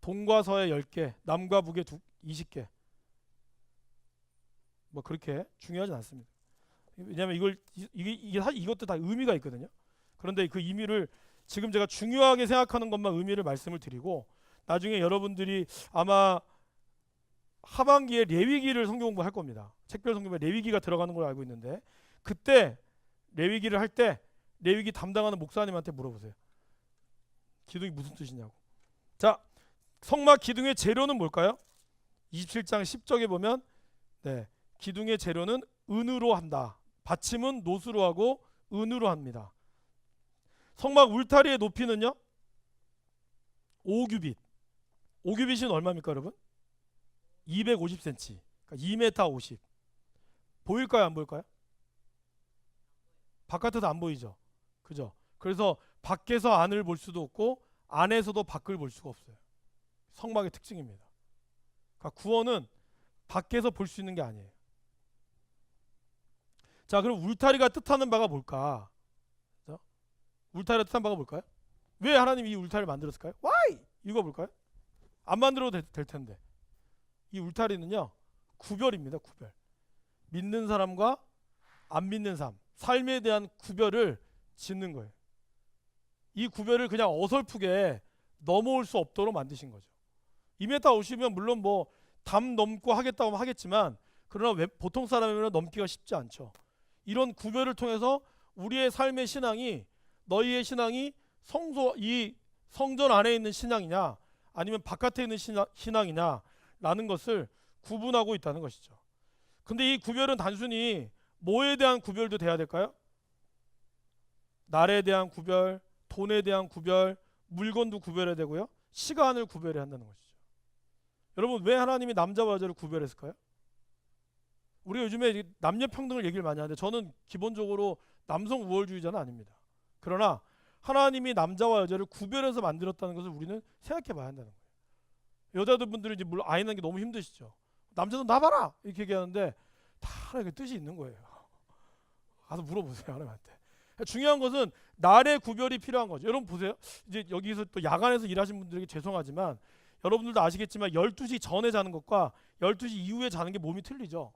동과 서에 10개, 남과 북에 20개. 뭐 그렇게 중요하진 않습니다. 왜냐하면 이것도 다 의미가 있거든요. 그런데 그 의미를 지금 제가 중요하게 생각하는 것만 의미를 말씀을 드리고, 나중에 여러분들이 아마 하반기에 레위기를 성경 공부할 겁니다. 책별 성경에 레위기가 들어가는 걸로 알고 있는데, 그때 레위기를 할 때 레위기 담당하는 목사님한테 물어보세요. 기둥이 무슨 뜻이냐고. 자, 성막 기둥의 재료는 뭘까요? 27장 10절에 보면 기둥의 재료는 은으로 한다. 받침은 노수로 하고 은으로 합니다. 성막 울타리의 높이는요? 5규빗. 5규빗은 얼마입니까, 여러분? 250cm. 그러니까 2m 50. 보일까요, 안 보일까요? 바깥에서 안 보이죠. 그죠? 그래서 밖에서 안을 볼 수도 없고 안에서도 밖을 볼 수가 없어요. 성막의 특징입니다. 그러니까 구원은 밖에서 볼 수 있는 게 아니에요. 자, 그럼 울타리가 뜻하는 바가 뭘까? 그죠? 울타리가 뜻하는 바가 뭘까요? 왜 하나님이 이 울타리를 만들었을까요? Why? 이거 볼까요? 안 만들어도 될 텐데. 이 울타리는요, 구별입니다. 구별. 믿는 사람과 안 믿는 사람, 삶에 대한 구별을 짓는 거예요. 이 구별을 그냥 어설프게 넘어올 수 없도록 만드신 거죠. 2m 오시면 물론 뭐 담 넘고 하겠다고 하겠지만, 그러나 보통 사람이면 넘기가 쉽지 않죠. 이런 구별을 통해서 우리의 삶의 신앙이, 너희의 신앙이 이 성전 안에 있는 신앙이냐 아니면 바깥에 있는 신앙이냐 라는 것을 구분하고 있다는 것이죠. 근데 이 구별은 단순히 뭐에 대한 구별도 돼야 될까요? 날에 대한 구별, 돈에 대한 구별, 물건도 구별해야 되고요, 시간을 구별해야 한다는 것이죠. 여러분, 왜 하나님이 남자와 여자를 구별했을까요? 우리가 요즘에 남녀 평등을 얘기를 많이 하는데, 저는 기본적으로 남성 우월주의자는 아닙니다. 그러나 하나님이 남자와 여자를 구별해서 만들었다는 것을 우리는 생각해 봐야 한다는 거예요. 여자분들은 이제 물론 아이 낳는 게 너무 힘드시죠. 남자도 나봐라 이렇게 얘기하는데 다 하나님의 뜻이 있는 거예요. 가서 물어보세요, 하나님한테. 중요한 것은 날의 구별이 필요한 거죠. 여러분 보세요. 이제 여기서 또 야간에서 일하시는 분들에게 죄송하지만, 여러분들도 아시겠지만 12시 전에 자는 것과 12시 이후에 자는 게 몸이 틀리죠.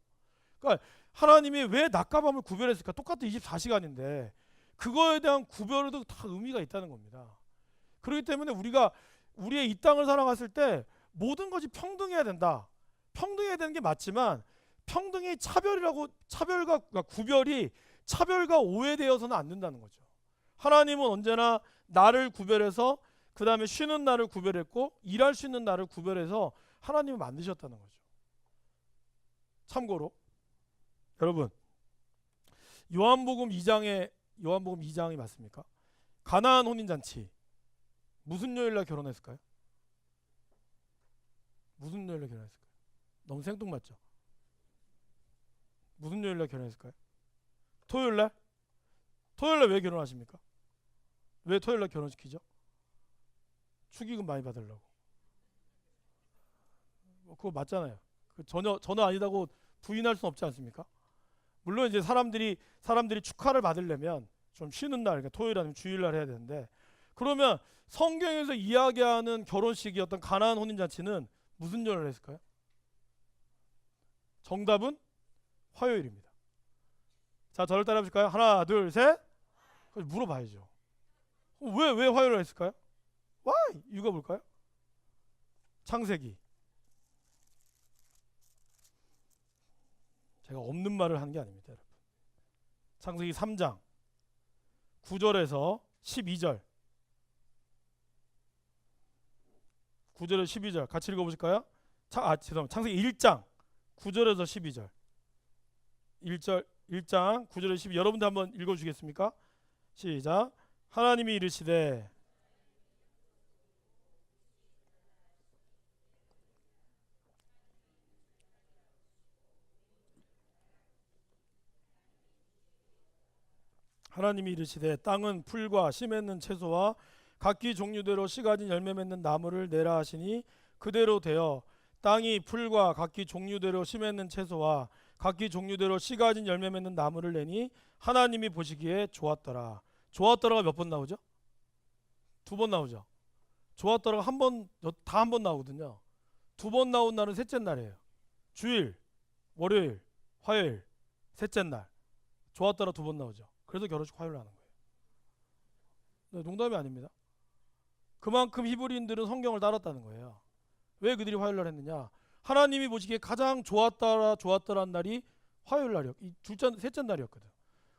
그러니까 하나님이 왜 낮과 밤을 구별했을까? 똑같은 24시간인데 그거에 대한 구별에도 다 의미가 있다는 겁니다. 그렇기 때문에 우리가 우리의 이 땅을 살아갔을 때 모든 것이 평등해야 된다. 평등해야 되는 게 맞지만, 평등이 차별과 구별이 차별과 오해되어서는 안 된다는 거죠. 하나님은 언제나 나를 구별해서, 그 다음에 쉬는 날을 구별했고 일할 수 있는 날을 구별해서 하나님을 만드셨다는 거죠. 참고로 여러분, 요한복음 2장이 맞습니까? 가나안 혼인잔치 무슨 요일날 결혼했을까요? 무슨 요일날 결혼했을까요? 너무 생뚱맞죠? 무슨 요일날 결혼했을까요? 토요일날? 토요일날 왜 결혼하십니까? 왜 토요일날 결혼시키죠? 축의금 많이 받으려고. 그거 맞잖아요. 전혀 아니다고 부인할 수는 없지 않습니까? 물론 이제 사람들이 축하를 받으려면 좀 쉬는 날, 그러니까 토요일 아니면 주일날 해야 되는데, 그러면 성경에서 이야기하는 결혼식이었던 가나안 혼인잔치는 무슨 요일을 했을까요? 정답은 화요일입니다. 자, 저를 따라 해보실까요? 하나, 둘, 셋. 물어봐야죠. 왜 화요일을 했을까요? Why? 이유가 뭘까요? 창세기. 제가 없는 말을 하는 게 아닙니다, 여러분. 창세기 3장 9절에서 12절. 9절에서 12절 같이 읽어보실까요? 죄송합니다. 창세기 1장 9절에서 12절. 1장 9절에서 12절. 여러분들 한번 읽어주겠습니까? 시작. 하나님이 이르시되 땅은 풀과 씨 맺는 채소와 각기 종류대로 씨 가진 열매 맺는 나무를 내라 하시니 그대로 되어 땅이 풀과 각기 종류대로 씨 맺는 채소와 각기 종류대로 씨 가진 열매 맺는 나무를 내니 하나님이 보시기에 좋았더라. 좋았더라가 몇 번 나오죠? 2번 나오죠. 좋았더라가 한 번 나오거든요. 2번 나온 날은 셋째 날이에요. 주일, 월요일, 화요일, 셋째 날. 좋았더라 2번 나오죠. 그래서 결혼식 화요일 하는 거예요. 네, 농담이 아닙니다. 그만큼 히브리인들은 성경을 따랐다는 거예요. 왜 그들이 화요일 날 했느냐? 하나님이 보시기에 가장 좋았더라는 날이 화요일 날이었고, 셋째 날이었거든.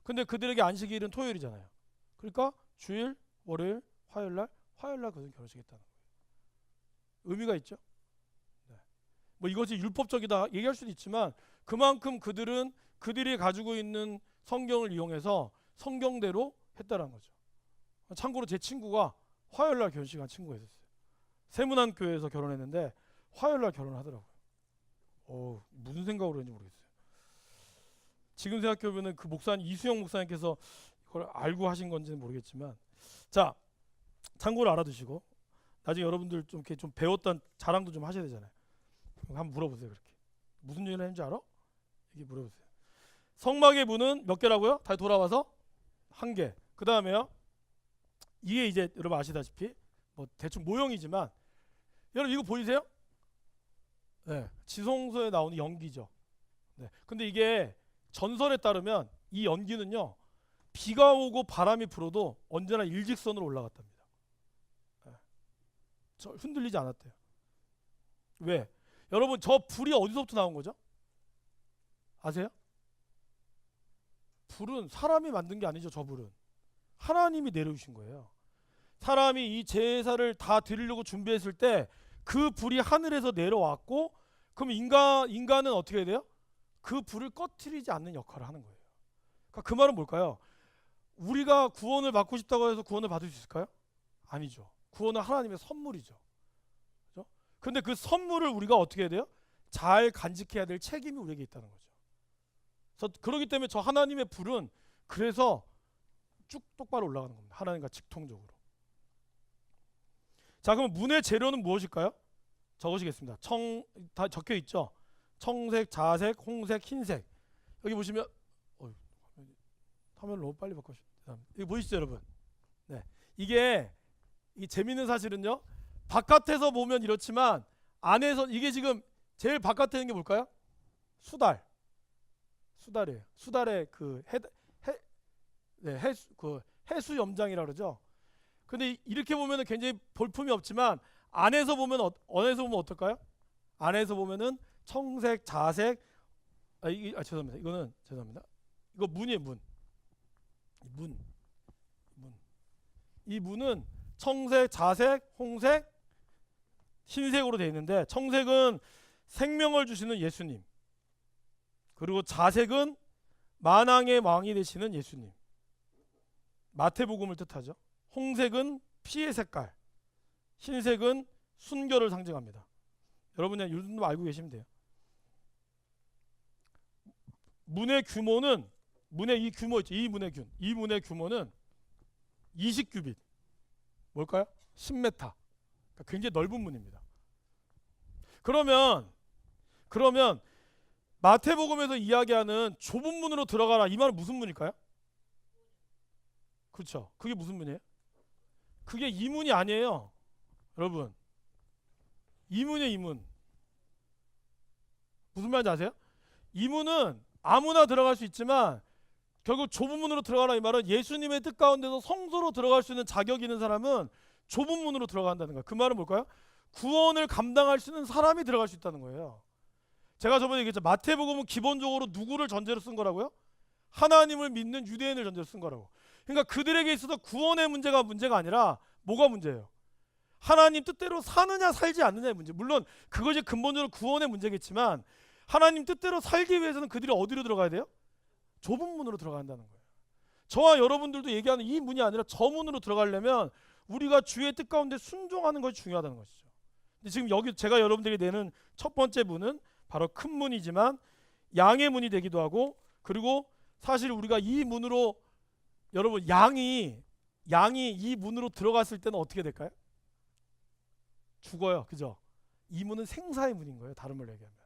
근데 그들에게 안식일은 토요일이잖아요. 그러니까 주일, 월요일, 화요일 날 그들은 결혼식했다는 거예요. 의미가 있죠. 네. 뭐 이것이 율법적이다 얘기할 수도 있지만, 그만큼 그들이 가지고 있는 성경을 이용해서 성경대로 했다는 거죠. 참고로 제 친구가 화요일 날 결혼식한 친구가 있었어요. 세문안 교회에서 결혼했는데 화요일 날 결혼하더라고요. 무슨 생각으로 했는지 모르겠어요. 지금 생각해보면 그 목사님, 이수영 목사님께서 그걸 알고 하신 건지는 모르겠지만, 자, 참고로 알아두시고 나중에 여러분들 좀 이렇게 좀 배웠던 자랑도 좀 하셔야 되잖아요. 한번 물어보세요. 그렇게 무슨 일을 했는지 알아? 이게 물어보세요. 성막의 문은 몇 개라고요? 다시 돌아와서 한 개. 그 다음에요. 이게 이제 여러분 아시다시피 뭐 대충 모형이지만 여러분 이거 보이세요? 네, 지성소에 나오는 연기죠. 네, 근데 이게 전설에 따르면 이 연기는요 비가 오고 바람이 불어도 언제나 일직선으로 올라갔답니다. 네, 저 흔들리지 않았대요. 왜? 여러분 저 불이 어디서부터 나온 거죠? 아세요? 불은 사람이 만든 게 아니죠. 저 불은 하나님이 내려주신 거예요. 사람이 이 제사를 다 드리려고 준비했을 때 그 불이 하늘에서 내려왔고, 그럼 인간은 어떻게 해야 돼요? 그 불을 꺼트리지 않는 역할을 하는 거예요. 그러니까 그 말은 뭘까요? 우리가 구원을 받고 싶다고 해서 구원을 받을 수 있을까요? 아니죠. 구원은 하나님의 선물이죠. 그렇죠? 근데 그 선물을 우리가 어떻게 해야 돼요? 잘 간직해야 될 책임이 우리에게 있다는 거죠. 그래서 그렇기 때문에 저 하나님의 불은 그래서 쭉 똑바로 올라가는 겁니다. 하나님과 직통적으로. 자, 그럼 문의 재료는 무엇일까요? 적으시겠습니다. 다 적혀 있죠. 청색, 자색, 홍색, 흰색. 여기 보시면 화면을 너무 빨리 바꿔주세요. 이거 보이시죠, 여러분? 네, 이게 재밌는 사실은요. 바깥에서 보면 이렇지만 안에서 이게 지금 제일 바깥에 있는 게 뭘까요? 수달이에요. 수달의 그 해수 염장이라 그러죠. 근데 이렇게 보면은 굉장히 볼품이 없지만 안에서 보면 어떨까요? 안에서 보면은 청색, 자색, 죄송합니다. 이거는 죄송합니다. 이거 문이에요, 문. 이 문은 청색, 자색, 홍색, 흰색으로 되어 있는데 청색은 생명을 주시는 예수님. 그리고 자색은 만왕의 왕이 되시는 예수님. 마태복음을 뜻하죠. 홍색은 피의 색깔, 흰색은 순결을 상징합니다. 여러분이 이 정도 알고 계시면 돼요. 문의 규모는 이 규모 있죠. 이 문의 규모는 20규빗. 뭘까요? 10m. 그러니까 굉장히 넓은 문입니다. 그러면 마태복음에서 이야기하는 좁은 문으로 들어가라, 이 말은 무슨 문일까요? 그렇죠. 그게 무슨 문이에요? 그게 이 문이 아니에요. 여러분, 이 문이에요. 이 문. 무슨 말인지 아세요? 이 문은 아무나 들어갈 수 있지만 결국 좁은 문으로 들어가라, 이 말은 예수님의 뜻 가운데서 성소로 들어갈 수 있는 자격이 있는 사람은 좁은 문으로 들어간다는 거예요. 그 말은 뭘까요? 구원을 감당할 수 있는 사람이 들어갈 수 있다는 거예요. 제가 저번에 얘기했죠. 마태복음은 기본적으로 누구를 전제로 쓴 거라고요? 하나님을 믿는 유대인을 전제로 쓴 거라고. 그러니까 그들에게 있어서 구원의 문제가 아니라 뭐가 문제예요? 하나님 뜻대로 사느냐 살지 않느냐의 문제. 물론 그것이 근본적으로 구원의 문제겠지만 하나님 뜻대로 살기 위해서는 그들이 어디로 들어가야 돼요? 좁은 문으로 들어간다는 거예요. 저와 여러분들도 얘기하는 이 문이 아니라 저 문으로 들어가려면 우리가 주의 뜻 가운데 순종하는 것이 중요하다는 것이죠. 근데 지금 여기 제가 여러분들에게 내는 첫 번째 문은 바로 큰 문이지만 양의 문이 되기도 하고, 그리고 사실 우리가 이 문으로, 여러분, 양이 이 문으로 들어갔을 때는 어떻게 될까요? 죽어요. 그죠? 이 문은 생사의 문인 거예요. 다른 말로 얘기하면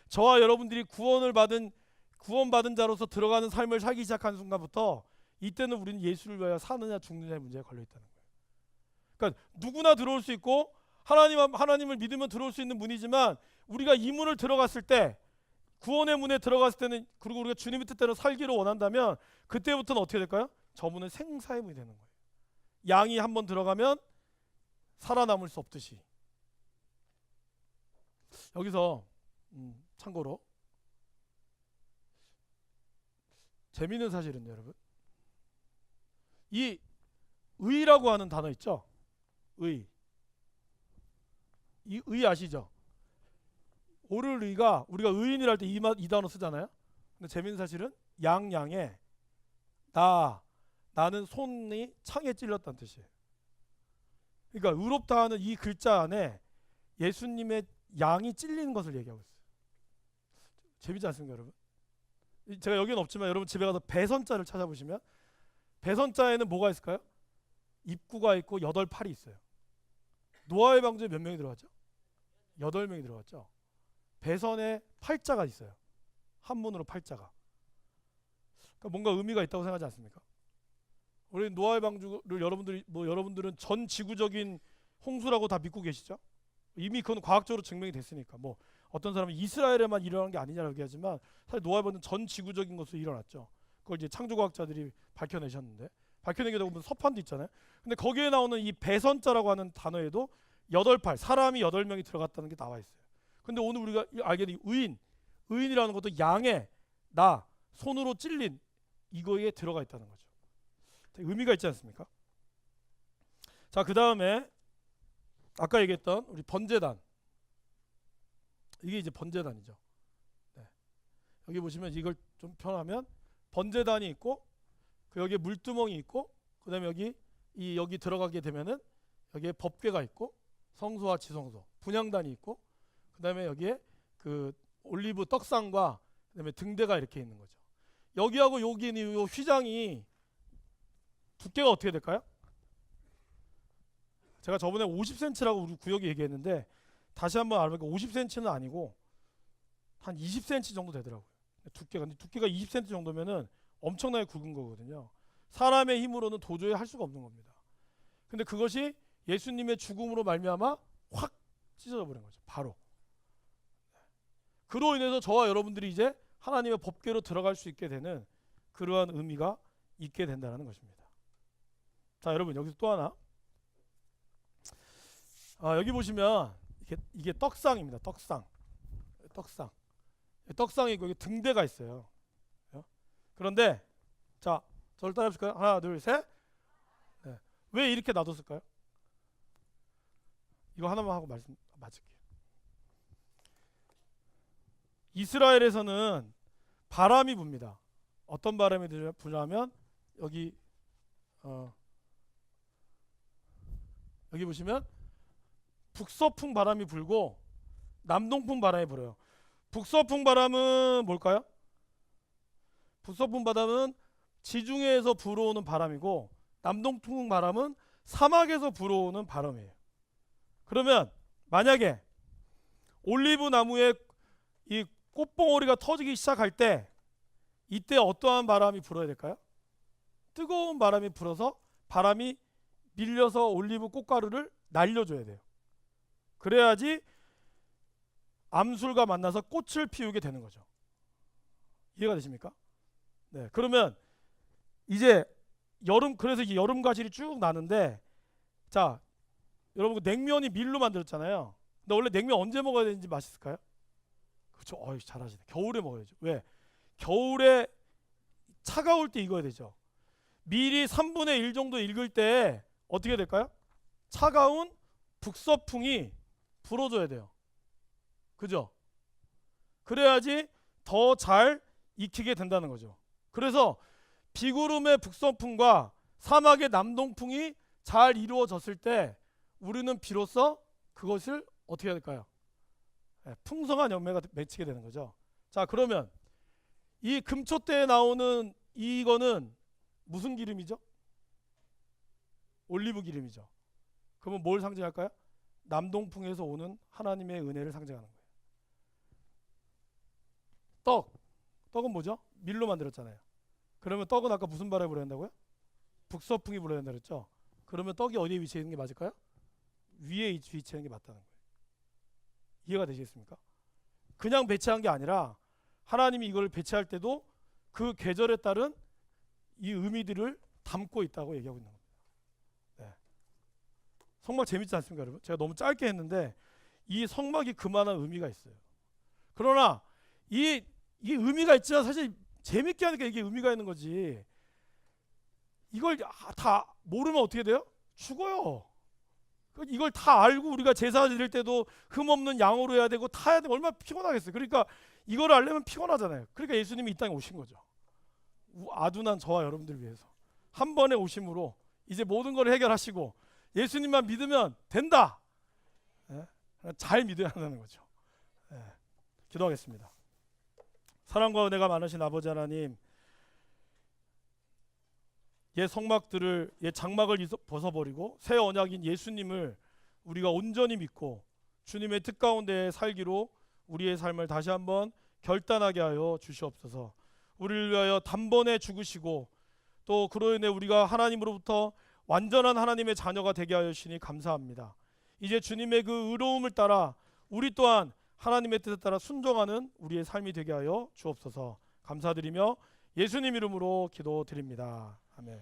저와 여러분들이 구원받은 자로서 들어가는 삶을 살기 시작하는 순간부터 이때는 우리는 예수를 위하여 사느냐 죽느냐의 문제에 걸려 있다는 거예요. 그러니까 누구나 들어올 수 있고 하나님을 믿으면 들어올 수 있는 문이지만 우리가 이 문을 들어갔을 때, 구원의 문에 들어갔을 때는, 그리고 우리가 주님의 뜻대로 살기를 원한다면 그때부터는 어떻게 될까요? 저 문은 생사의 문이 되는 거예요. 양이 한번 들어가면 살아남을 수 없듯이. 여기서 참고로 재미있는 사실은 여러분, 이 의라고 하는 단어 있죠? 의. 이 의 아시죠? 오를 의가, 우리가 의인이랄 때 이 단어 쓰잖아요. 근데 재미있는 사실은 양에 나는 손이 창에 찔렸다는 뜻이에요. 그러니까 의롭다 하는 이 글자 안에 예수님의 양이 찔리는 것을 얘기하고 있어요. 재밌지 않습니까, 여러분? 제가 여기는 없지만 여러분 집에 가서 배선자를 찾아보시면 배선자에는 뭐가 있을까요? 입구가 있고 8팔이 있어요. 노아의 방주에 몇 명이 들어갔죠? 8명이 들어갔죠. 배선에 팔자가 있어요. 한문으로 팔자가. 그러니까 뭔가 의미가 있다고 생각하지 않습니까? 우리 노아의 방주를 여러분들은 전 지구적인 홍수라고 다 믿고 계시죠? 이미 그건 과학적으로 증명이 됐으니까. 뭐 어떤 사람은 이스라엘에만 일어난 게 아니냐고 얘기하지만 사실 노아의 방주는 전 지구적인 것으로 일어났죠. 그걸 이제 창조과학자들이 밝혀내셨는데, 밝혀내게 되고 보면 서판도 있잖아요. 근데 거기에 나오는 이 배선자라고 하는 단어에도 8팔, 사람이 8명이 들어갔다는 게 나와 있어요. 근데 오늘 우리가 알게 된 의인이라는 것도 양의 나, 손으로 찔린 이거에 들어가 있다는 거죠. 의미가 있지 않습니까? 자, 그 다음에 아까 얘기했던 우리 번제단, 이게 이제 번제단이죠. 네. 여기 보시면 이걸 좀 펴나면 번제단이 있고, 그 여기에 물두멍이 있고, 그 다음에 여기 들어가게 되면은 여기에 법궤가 있고, 성소와 지성소, 분향단이 있고, 그 다음에 여기에 그 올리브 떡상과 그 다음에 등대가 이렇게 있는 거죠. 여기하고 여기는 이 휘장이 두께가 어떻게 될까요? 제가 저번에 50cm라고 우리 구역이 얘기했는데, 다시 한번 알아보니까 50cm는 아니고 한 20cm 정도 되더라고요. 근데 두께가 20cm 정도면은 엄청나게 굵은 거거든요. 사람의 힘으로는 도저히 할 수가 없는 겁니다. 근데 그것이 예수님의 죽음으로 말미암아 확 찢어져 버린 거죠. 바로. 그로 인해서 저와 여러분들이 이제 하나님의 법궤로 들어갈 수 있게 되는 그러한 의미가 있게 된다는 것입니다. 자, 여러분 여기서 또 하나. 여기 보시면 이게 떡상입니다. 떡상. 떡상이고 여기 등대가 있어요. 그런데 자, 저를 따라 해볼까요? 하나, 둘, 셋. 네. 왜 이렇게 놔뒀을까요? 이거 하나만 하고 맞을게요. 이스라엘에서는 바람이 붑니다. 어떤 바람이 부냐면 여기 보시면 북서풍 바람이 불고 남동풍 바람이 불어요. 북서풍 바람은 뭘까요? 북서풍 바람은 지중해에서 불어오는 바람이고, 남동풍 바람은 사막에서 불어오는 바람이에요. 그러면 만약에 올리브 나무에 이 꽃봉오리가 터지기 시작할 때 이때 어떠한 바람이 불어야 될까요? 뜨거운 바람이 불어서 바람이 밀려서 올리브 꽃가루를 날려줘야 돼요. 그래야지 암술과 만나서 꽃을 피우게 되는 거죠. 이해가 되십니까? 네. 그러면 이제 그래서 이제 여름 과실이 쭉 나는데, 자, 여러분 냉면이 밀로 만들었잖아요. 근데 원래 냉면 언제 먹어야 되는지 맛있을까요? 그렇죠. 잘하시네. 겨울에 먹어야죠. 왜? 겨울에 차가울 때 익어야 되죠. 밀이 3분의 1 정도 익을 때 어떻게 될까요? 차가운 북서풍이 불어줘야 돼요. 그죠? 그래야지 더 잘 익히게 된다는 거죠. 그래서 비구름의 북서풍과 사막의 남동풍이 잘 이루어졌을 때 우리는 비로소 그것을 어떻게 해야 될까요? 풍성한 열매가 맺히게 되는 거죠. 자, 그러면 이 금초대에 나오는 이거는 무슨 기름이죠? 올리브 기름이죠. 그러면 뭘 상징할까요? 남동풍에서 오는 하나님의 은혜를 상징하는 거예요. 떡은 뭐죠? 밀로 만들었잖아요. 그러면 떡은 아까 무슨 바람이 불어야 된다고요? 북서풍이 불어야 된다 그랬죠? 그러면 떡이 어디에 위치해 있는 게 맞을까요? 위에 위치하는 게 맞다는 거예요. 이해가 되시겠습니까? 그냥 배치한 게 아니라 하나님이 이걸 배치할 때도 그 계절에 따른 이 의미들을 담고 있다고 얘기하고 있는 겁니다. 네. 성막 재밌지 않습니까, 여러분? 제가 너무 짧게 했는데 이 성막이 그만한 의미가 있어요. 그러나 이 의미가 있지만 사실 재밌게 하니까 이게 의미가 있는 거지. 이걸 다 모르면 어떻게 돼요? 죽어요. 이걸 다 알고 우리가 제사 드릴 때도 흠없는 양으로 해야 되고 타야 되고 얼마나 피곤하겠어요. 그러니까 이걸 알려면 피곤하잖아요. 그러니까 예수님이 이 땅에 오신 거죠. 아둔한 저와 여러분들 위해서 한 번의 오심으로 이제 모든 걸 해결하시고 예수님만 믿으면 된다. 네? 잘 믿어야 한다는 거죠. 네. 기도하겠습니다. 사랑과 은혜가 많으신 아버지 하나님, 옛 성막들을 옛 장막을 벗어버리고 새 언약인 예수님을 우리가 온전히 믿고 주님의 뜻 가운데 살기로 우리의 삶을 다시 한번 결단하게 하여 주시옵소서. 우리를 위하여 단번에 죽으시고 또 그로 인해 우리가 하나님으로부터 완전한 하나님의 자녀가 되게 하여 주시니 감사합니다. 이제 주님의 그 의로움을 따라 우리 또한 하나님의 뜻에 따라 순종하는 우리의 삶이 되게 하여 주옵소서. 감사드리며 예수님 이름으로 기도드립니다. 아멘.